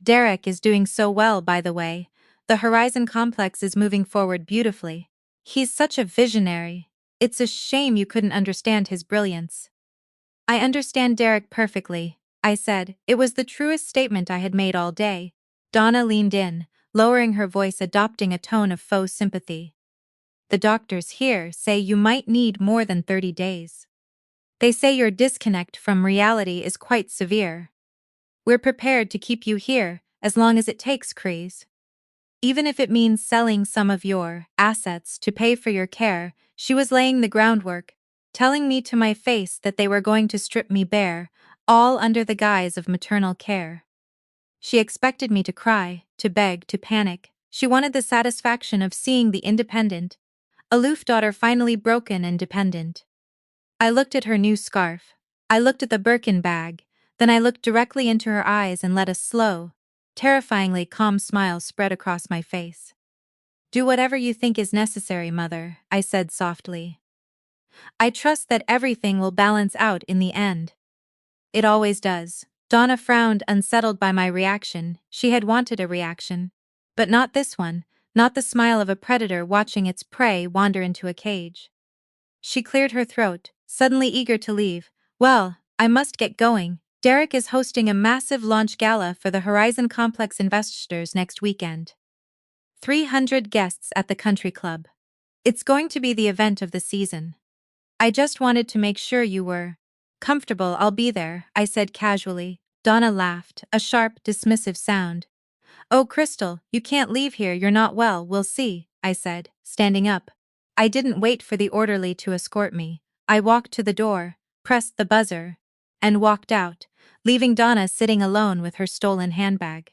Derek is doing so well, by the way. The Horizon Complex is moving forward beautifully. He's such a visionary. It's a shame you couldn't understand his brilliance. I understand Derek perfectly, I said. It was the truest statement I had made all day. Donna leaned in, lowering her voice, adopting a tone of faux sympathy. The doctors here say you might need more than 30 days. They say your disconnect from reality is quite severe. We're prepared to keep you here, as long as it takes, Kreese. Even if it means selling some of your assets to pay for your care. She was laying the groundwork, telling me to my face that they were going to strip me bare, all under the guise of maternal care. She expected me to cry, to beg, to panic. She wanted the satisfaction of seeing the independent, aloof daughter finally broken and dependent. I looked at her new scarf. I looked at the Birkin bag. Then I looked directly into her eyes and let a slow, terrifyingly calm smile spread across my face. Do whatever you think is necessary, Mother, I said softly. I trust that everything will balance out in the end. It always does. Donna frowned, unsettled by my reaction. She had wanted a reaction. But not this one, not the smile of a predator watching its prey wander into a cage. She cleared her throat, suddenly eager to leave. Well, I must get going. Derek is hosting a massive launch gala for the Horizon Complex investors next weekend. 300 guests at the country club. It's going to be the event of the season. I just wanted to make sure you were Comfortable, I'll be there, I said casually. Donna laughed, a sharp, dismissive sound. Oh, Crystal, you can't leave here, you're not well, we'll see, I said, standing up. I didn't wait for the orderly to escort me. I walked to the door, pressed the buzzer, and walked out, leaving Donna sitting alone with her stolen handbag.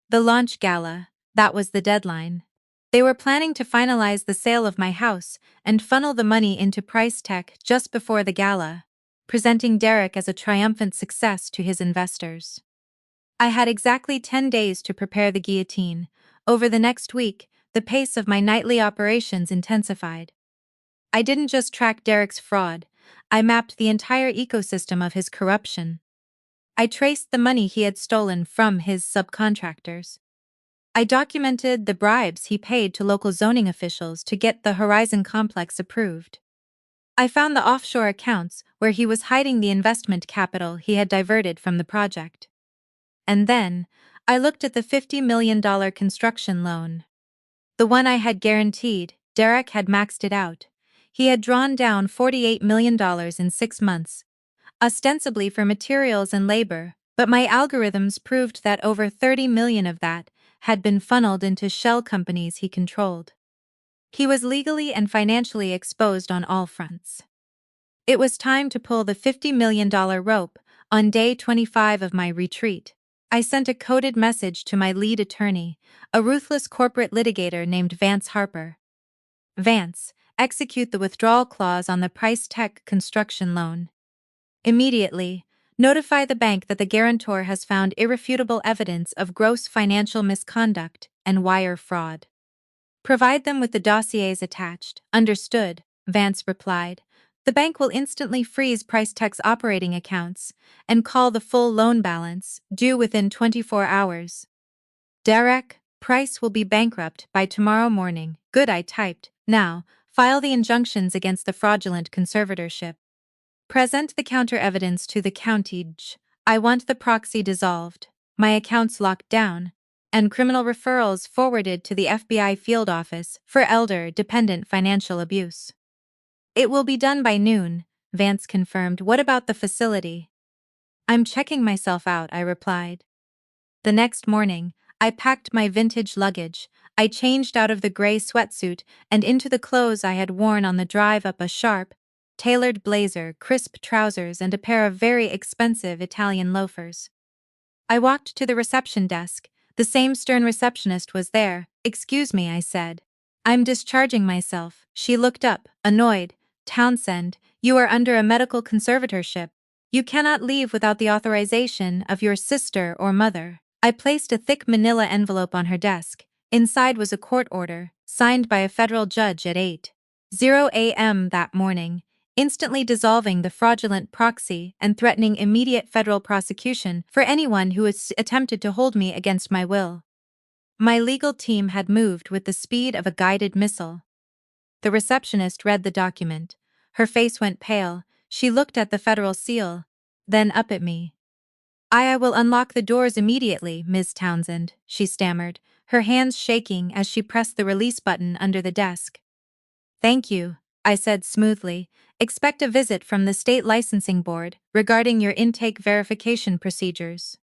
The launch gala, that was the deadline. They were planning to finalize the sale of my house and funnel the money into price tech just before the gala, presenting Derek as a triumphant success to his investors. I had exactly 10 days to prepare the guillotine. Over the next week, the pace of my nightly operations intensified. I didn't just track Derek's fraud, I mapped the entire ecosystem of his corruption. I traced the money he had stolen from his subcontractors. I documented the bribes he paid to local zoning officials to get the Horizon complex approved. I found the offshore accounts where he was hiding the investment capital he had diverted from the project. And then, I looked at the $50 million construction loan. The one I had guaranteed, Derek had maxed it out. He had drawn down $48 million in 6 months, ostensibly for materials and labor, but my algorithms proved that over 30 million of that had been funneled into shell companies he controlled. He was legally and financially exposed on all fronts. It was time to pull the $50 million rope. On day 25 of my retreat, I sent a coded message to my lead attorney, a ruthless corporate litigator named Vance Harper. Vance, execute the withdrawal clause on the Price Tech construction loan. Immediately, notify the bank that the guarantor has found irrefutable evidence of gross financial misconduct and wire fraud. Provide them with the dossiers attached. Understood, Vance replied. The bank will instantly freeze PriceTech's operating accounts and call the full loan balance, due within 24 hours. Derek, Price will be bankrupt by tomorrow morning. Good, I typed. Now, file the injunctions against the fraudulent conservatorship. Present the counter-evidence to the county. I want the proxy dissolved, my accounts locked down, and criminal referrals forwarded to the FBI field office for elder-dependent financial abuse. It will be done by noon, Vance confirmed. What about the facility? I'm checking myself out, I replied. The next morning, I packed my vintage luggage. I changed out of the gray sweatsuit and into the clothes I had worn on the drive up, a sharp, tailored blazer, crisp trousers, and a pair of very expensive Italian loafers. I walked to the reception desk. The same stern receptionist was there. Excuse me, I said. I'm discharging myself. She looked up, annoyed. Townsend, you are under a medical conservatorship. You cannot leave without the authorization of your sister or mother. I placed a thick manila envelope on her desk. Inside was a court order, signed by a federal judge at 8:00 a.m. that morning, instantly dissolving the fraudulent proxy and threatening immediate federal prosecution for anyone who has attempted to hold me against my will. My legal team had moved with the speed of a guided missile. The receptionist read the document. Her face went pale. She looked at the federal seal, then up at me. I will unlock the doors immediately, Ms. Townsend, she stammered, her hands shaking as she pressed the release button under the desk. Thank you, I said smoothly. Expect a visit from the state licensing board regarding your intake verification procedures.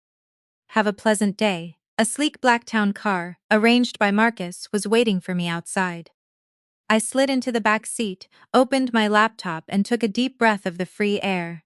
Have a pleasant day. A sleek Blacktown car, arranged by Marcus, was waiting for me outside. I slid into the back seat, opened my laptop, and took a deep breath of the free air.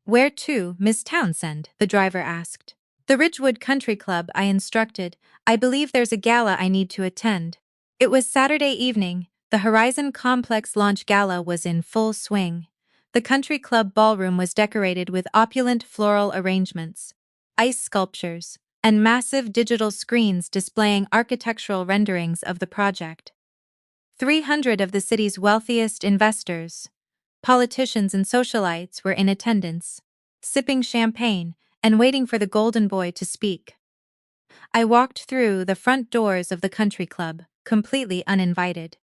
Where to, Miss Townsend? The driver asked. The Ridgewood Country Club, I instructed. I believe there's a gala I need to attend. It was Saturday evening. The Horizon Complex launch gala was in full swing. The country club ballroom was decorated with opulent floral arrangements, ice sculptures, and massive digital screens displaying architectural renderings of the project. 300 of the city's wealthiest investors, politicians, and socialites were in attendance, sipping champagne and waiting for the golden boy to speak. I walked through the front doors of the country club, completely uninvited.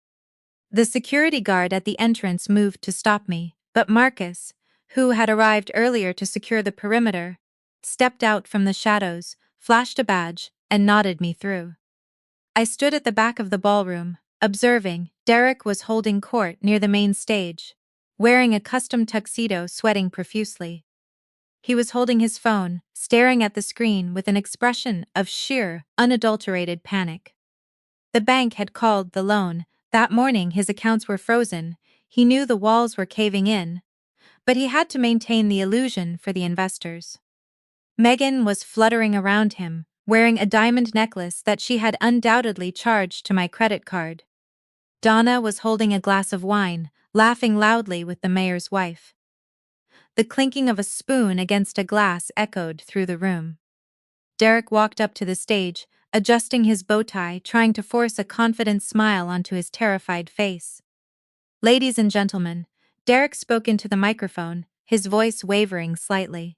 The security guard at the entrance moved to stop me, but Marcus, who had arrived earlier to secure the perimeter, stepped out from the shadows, flashed a badge, and nodded me through. I stood at the back of the ballroom, observing. Derek was holding court near the main stage. wearing a custom tuxedo, sweating profusely. He was holding his phone, staring at the screen with an expression of sheer, unadulterated panic. The bank had called the loan. That morning his accounts were frozen. He knew the walls were caving in, but he had to maintain the illusion for the investors. Megan was fluttering around him, wearing a diamond necklace that she had undoubtedly charged to my credit card. Donna was holding a glass of wine, laughing loudly with the mayor's wife. The clinking of a spoon against a glass echoed through the room. Derek walked up to the stage, adjusting his bow tie, trying to force a confident smile onto his terrified face. "Ladies and gentlemen," Derek spoke into the microphone, his voice wavering slightly.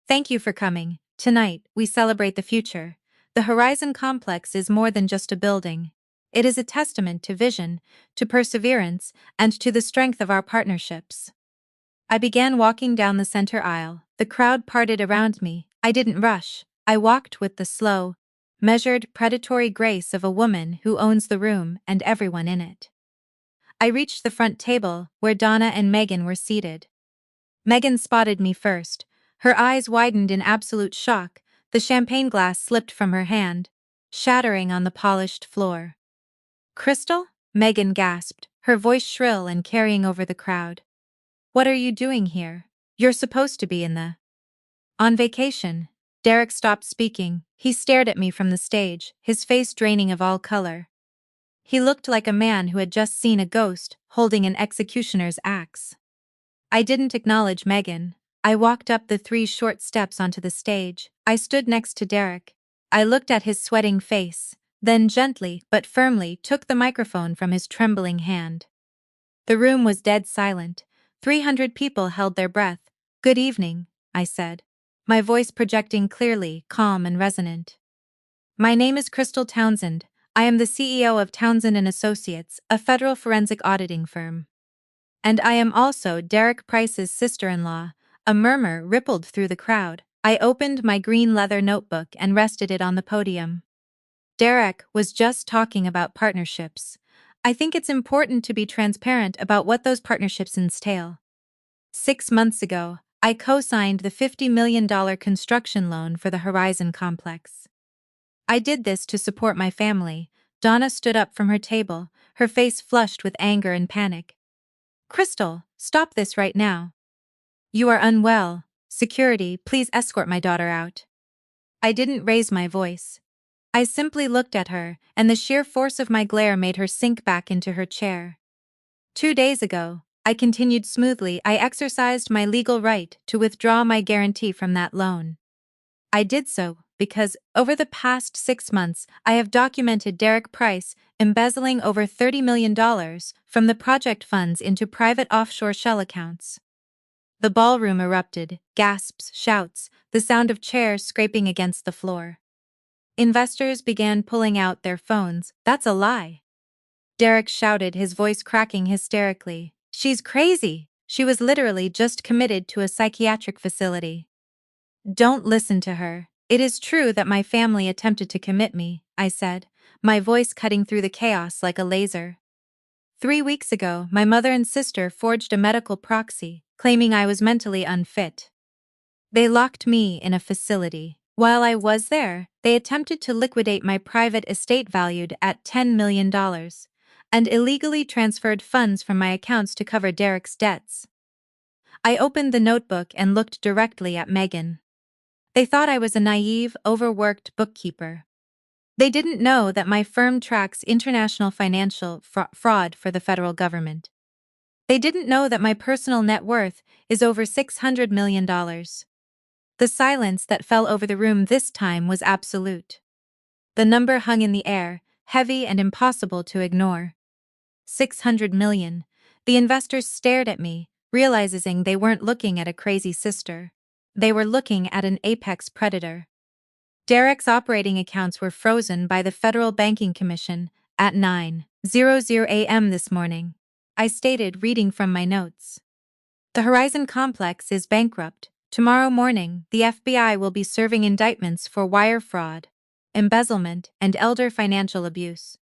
"Thank you for coming. Tonight, we celebrate the future. The Horizon Complex is more than just a building. It is a testament to vision, to perseverance, and to the strength of our partnerships." I began walking down the center aisle. The crowd parted around me. I didn't rush. I walked with the slow, measured, predatory grace of a woman who owns the room and everyone in it. I reached the front table, where Donna and Megan were seated. Megan spotted me first. Her eyes widened in absolute shock. The champagne glass slipped from her hand, shattering on the polished floor. "Crystal?" Megan gasped, her voice shrill and carrying over the crowd. "What are you doing here? You're supposed to be in the..." "On vacation." Derek stopped speaking. He stared at me from the stage, his face draining of all color. He looked like a man who had just seen a ghost, holding an executioner's axe. I didn't acknowledge Megan. I walked up the 3 short steps onto the stage. I stood next to Derek. I looked at his sweating face, then gently but firmly took the microphone from his trembling hand. The room was dead silent. 300 people held their breath. "Good evening," I said, my voice projecting clearly, calm and resonant. "My name is Crystal Townsend. I am the CEO of Townsend & Associates, a federal forensic auditing firm. And I am also Derek Price's sister-in-law." A murmur rippled through the crowd. I opened my green leather notebook and rested it on the podium. Derek was just talking about partnerships. I think it's important to be transparent about what those partnerships entail. 6 months ago, I co-signed the $50 million construction loan for the Horizon Complex. I did this to support my family. Donna stood up from her table, her face flushed with anger and panic. "Crystal, stop this right now. You are unwell. Security, please escort my daughter out." I didn't raise my voice. I simply looked at her, and the sheer force of my glare made her sink back into her chair. 2 days ago, I continued smoothly, I exercised my legal right to withdraw my guarantee from that loan. I did so because, over the past 6 months, I have documented Derek Price embezzling over $30 million from the project funds into private offshore shell accounts. The ballroom erupted, gasps, shouts, the sound of chairs scraping against the floor. Investors began pulling out their phones. "That's a lie," Derek shouted, his voice cracking hysterically. "She's crazy. She was literally just committed to a psychiatric facility." "Don't listen to her. It is true that my family attempted to commit me," I said, my voice cutting through the chaos like a laser. 3 weeks ago, my mother and sister forged a medical proxy, claiming I was mentally unfit. They locked me in a facility. While I was there, they attempted to liquidate my private estate valued at $10 million, and illegally transferred funds from my accounts to cover Derek's debts. I opened the notebook and looked directly at Megan. They thought I was a naive, overworked bookkeeper. They didn't know that my firm tracks international financial fraud for the federal government. They didn't know that my personal net worth is over $600 million. The silence that fell over the room this time was absolute. The number hung in the air, heavy and impossible to ignore. 600 million. The investors stared at me, realizing they weren't looking at a crazy sister. They were looking at an apex predator. Derek's operating accounts were frozen by the Federal Banking Commission at 9:00 a.m. this morning. I stated, reading from my notes. "The Horizon Complex is bankrupt. Tomorrow morning, the FBI will be serving indictments for wire fraud, embezzlement, and elder financial abuse."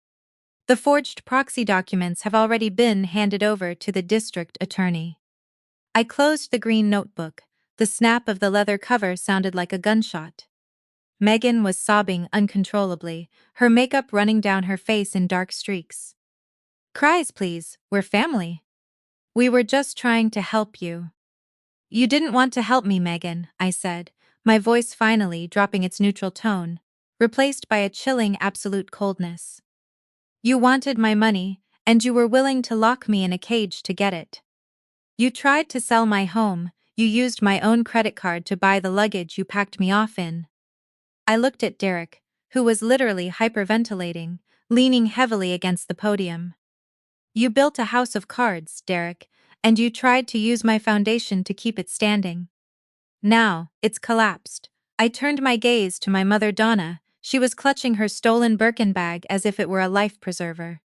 The forged proxy documents have already been handed over to the district attorney. I closed the green notebook. The snap of the leather cover sounded like a gunshot. Megan was sobbing uncontrollably, her makeup running down her face in dark streaks. "Cries, please, we're family. We were just trying to help you." "You didn't want to help me, Megan," I said, my voice finally dropping its neutral tone, replaced by a chilling absolute coldness. "You wanted my money, and you were willing to lock me in a cage to get it. You tried to sell my home, you used my own credit card to buy the luggage you packed me off in." I looked at Derek, who was literally hyperventilating, leaning heavily against the podium. "You built a house of cards, Derek, and you tried to use my foundation to keep it standing. Now, it's collapsed." I turned my gaze to my mother Donna. She was clutching her stolen Birkin bag as if it were a life preserver.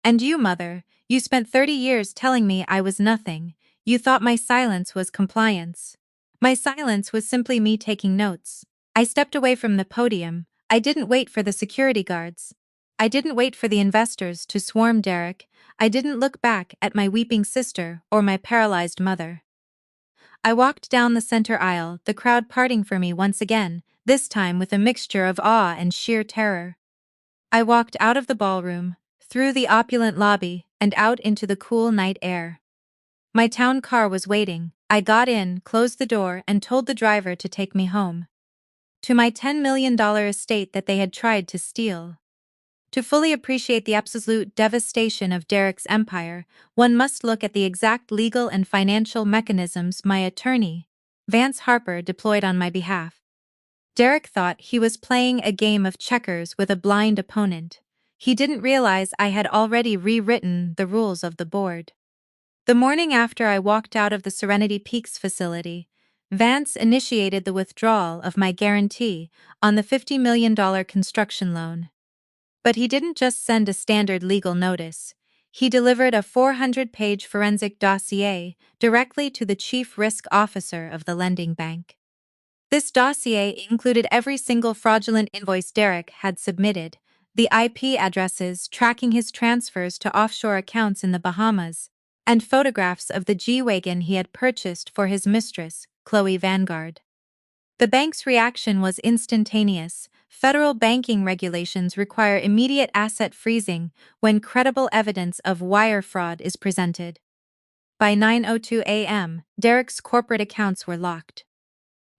"And you, mother, you spent 30 years telling me I was nothing. You thought my silence was compliance. My silence was simply me taking notes." I stepped away from the podium. I didn't wait for the security guards. I didn't wait for the investors to swarm Derek. I didn't look back at my weeping sister or my paralyzed mother. I walked down the center aisle, the crowd parting for me once again, this time with a mixture of awe and sheer terror. I walked out of the ballroom, through the opulent lobby, and out into the cool night air. My town car was waiting. I got in, closed the door, and told the driver to take me home. To my $10 million estate that they had tried to steal. To fully appreciate the absolute devastation of Derek's empire, one must look at the exact legal and financial mechanisms my attorney, Vance Harper, deployed on my behalf. Derek thought he was playing a game of checkers with a blind opponent. He didn't realize I had already rewritten the rules of the board. The morning after I walked out of the Serenity Peaks facility, Vance initiated the withdrawal of my guarantee on the $50 million construction loan. But he didn't just send a standard legal notice. He delivered a 400-page forensic dossier directly to the chief risk officer of the lending bank. This dossier included every single fraudulent invoice Derek had submitted, the IP addresses tracking his transfers to offshore accounts in the Bahamas, and photographs of the G-Wagon he had purchased for his mistress, Chloe Vanguard. The bank's reaction was instantaneous. Federal banking regulations require immediate asset freezing when credible evidence of wire fraud is presented. By 9:02 a.m., Derek's corporate accounts were locked.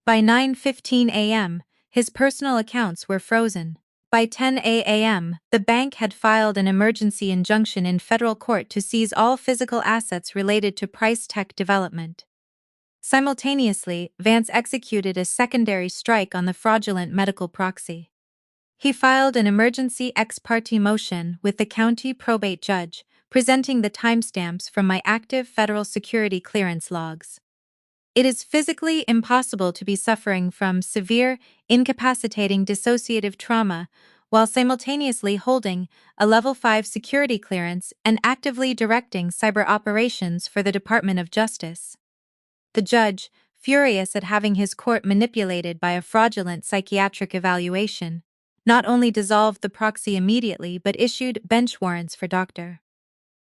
By 9:15 a.m., his personal accounts were frozen. By 10 a.m., the bank had filed an emergency injunction in federal court to seize all physical assets related to Price Tech Development. Simultaneously, Vance executed a secondary strike on the fraudulent medical proxy. He filed an emergency ex parte motion with the county probate judge, presenting the timestamps from my active federal security clearance logs. It is physically impossible to be suffering from severe, incapacitating dissociative trauma while simultaneously holding a Level 5 security clearance and actively directing cyber operations for the Department of Justice. The judge, furious at having his court manipulated by a fraudulent psychiatric evaluation, not only dissolved the proxy immediately but issued bench warrants for Dr.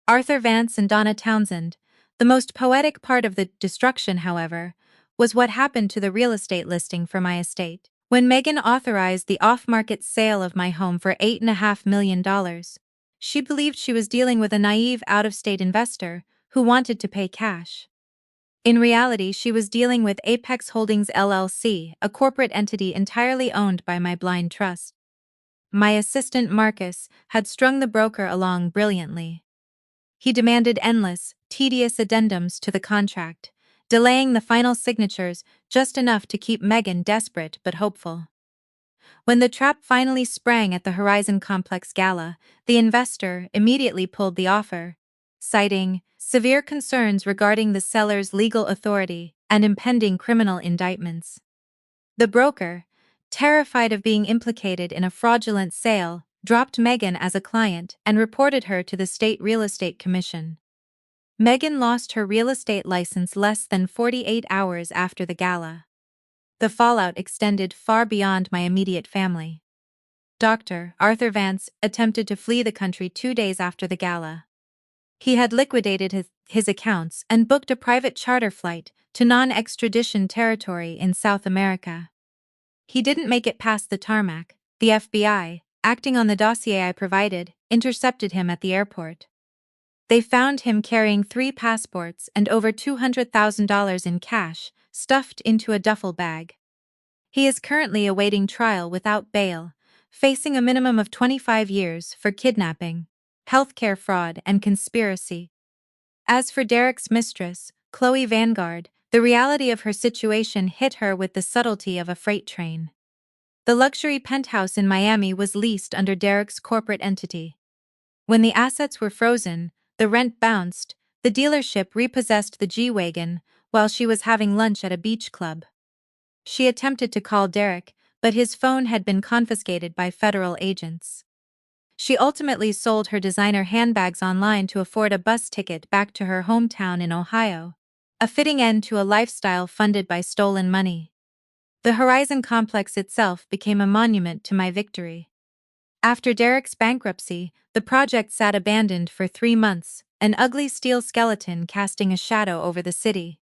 Arthur Vance and Donna Townsend. The most poetic part of the destruction, however, was what happened to the real estate listing for my estate. When Megan authorized the off-market sale of my home for $8.5 million, she believed she was dealing with a naive out-of-state investor who wanted to pay cash. In reality, she was dealing with Apex Holdings LLC, a corporate entity entirely owned by my blind trust. My assistant Marcus had strung the broker along brilliantly. He demanded endless, tedious addendums to the contract, delaying the final signatures just enough to keep Megan desperate but hopeful. When the trap finally sprang at the Horizon Complex Gala, the investor immediately pulled the offer, citing severe concerns regarding the seller's legal authority and impending criminal indictments. The broker, terrified of being implicated in a fraudulent sale, dropped Megan as a client and reported her to the State Real Estate Commission. Megan lost her real estate license less than 48 hours after the gala. The fallout extended far beyond my immediate family. Dr. Arthur Vance attempted to flee the country 2 days after the gala. He had liquidated his accounts and booked a private charter flight to non-extradition territory in South America. He didn't make it past the tarmac. The FBI, acting on the dossier I provided, intercepted him at the airport. They found him carrying 3 passports and over $200,000 in cash, stuffed into a duffel bag. He is currently awaiting trial without bail, facing a minimum of 25 years for kidnapping, healthcare fraud, and conspiracy. As for Derek's mistress, Chloe Vanguard, the reality of her situation hit her with the subtlety of a freight train. The luxury penthouse in Miami was leased under Derek's corporate entity. When the assets were frozen, the rent bounced, the dealership repossessed the G-Wagon while she was having lunch at a beach club. She attempted to call Derek, but his phone had been confiscated by federal agents. She ultimately sold her designer handbags online to afford a bus ticket back to her hometown in Ohio, a fitting end to a lifestyle funded by stolen money. The Horizon complex itself became a monument to my victory. After Derek's bankruptcy, the project sat abandoned for 3 months, an ugly steel skeleton casting a shadow over the city.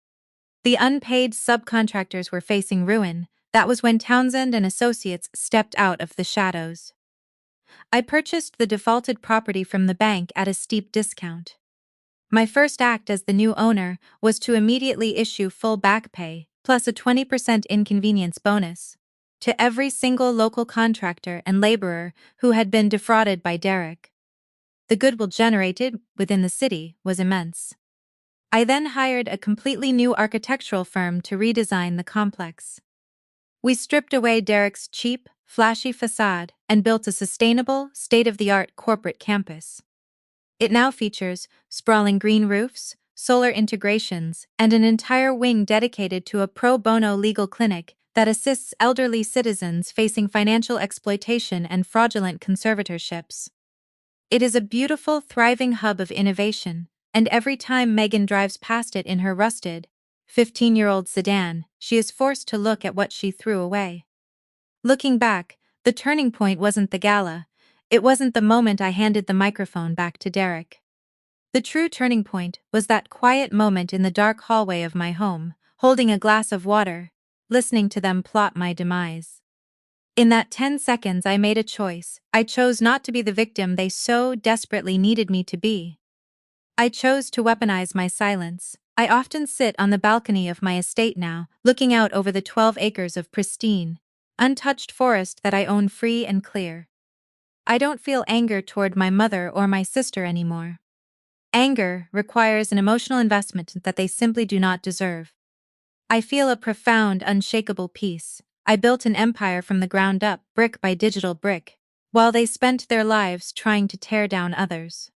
The unpaid subcontractors were facing ruin. That was when Townsend and Associates stepped out of the shadows. I purchased the defaulted property from the bank at a steep discount. My first act as the new owner was to immediately issue full back pay, plus a 20% inconvenience bonus, to every single local contractor and laborer who had been defrauded by Derek. The goodwill generated within the city was immense. I then hired a completely new architectural firm to redesign the complex. We stripped away Derek's cheap, flashy facade and built a sustainable, state-of-the-art corporate campus. It now features sprawling green roofs, solar integrations, and an entire wing dedicated to a pro bono legal clinic that assists elderly citizens facing financial exploitation and fraudulent conservatorships. It is a beautiful, thriving hub of innovation, and every time Megan drives past it in her rusted, 15-year-old sedan, she is forced to look at what she threw away. Looking back, the turning point wasn't the gala. It wasn't the moment I handed the microphone back to Derek. The true turning point was that quiet moment in the dark hallway of my home, holding a glass of water, listening to them plot my demise. In that 10 seconds I made a choice. I chose not to be the victim they so desperately needed me to be. I chose to weaponize my silence. I often sit on the balcony of my estate now, looking out over the 12 acres of pristine, untouched forest that I own free and clear. I don't feel anger toward my mother or my sister anymore. Anger requires an emotional investment that they simply do not deserve. I feel a profound, unshakable peace. I built an empire from the ground up, brick by digital brick, while they spent their lives trying to tear down others.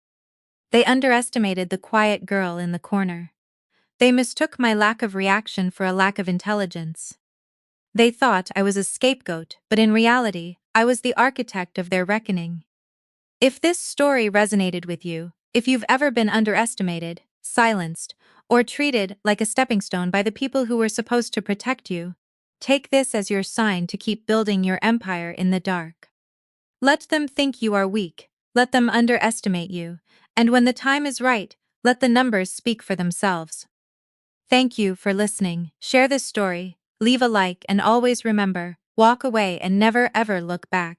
They underestimated the quiet girl in the corner. They mistook my lack of reaction for a lack of intelligence. They thought I was a scapegoat, but in reality, I was the architect of their reckoning. If this story resonated with you, if you've ever been underestimated, silenced, or treated like a stepping stone by the people who were supposed to protect you, take this as your sign to keep building your empire in the dark. Let them think you are weak, let them underestimate you, and when the time is right, let the numbers speak for themselves. Thank you for listening. Share this story, leave a like, and always remember, walk away and never ever look back.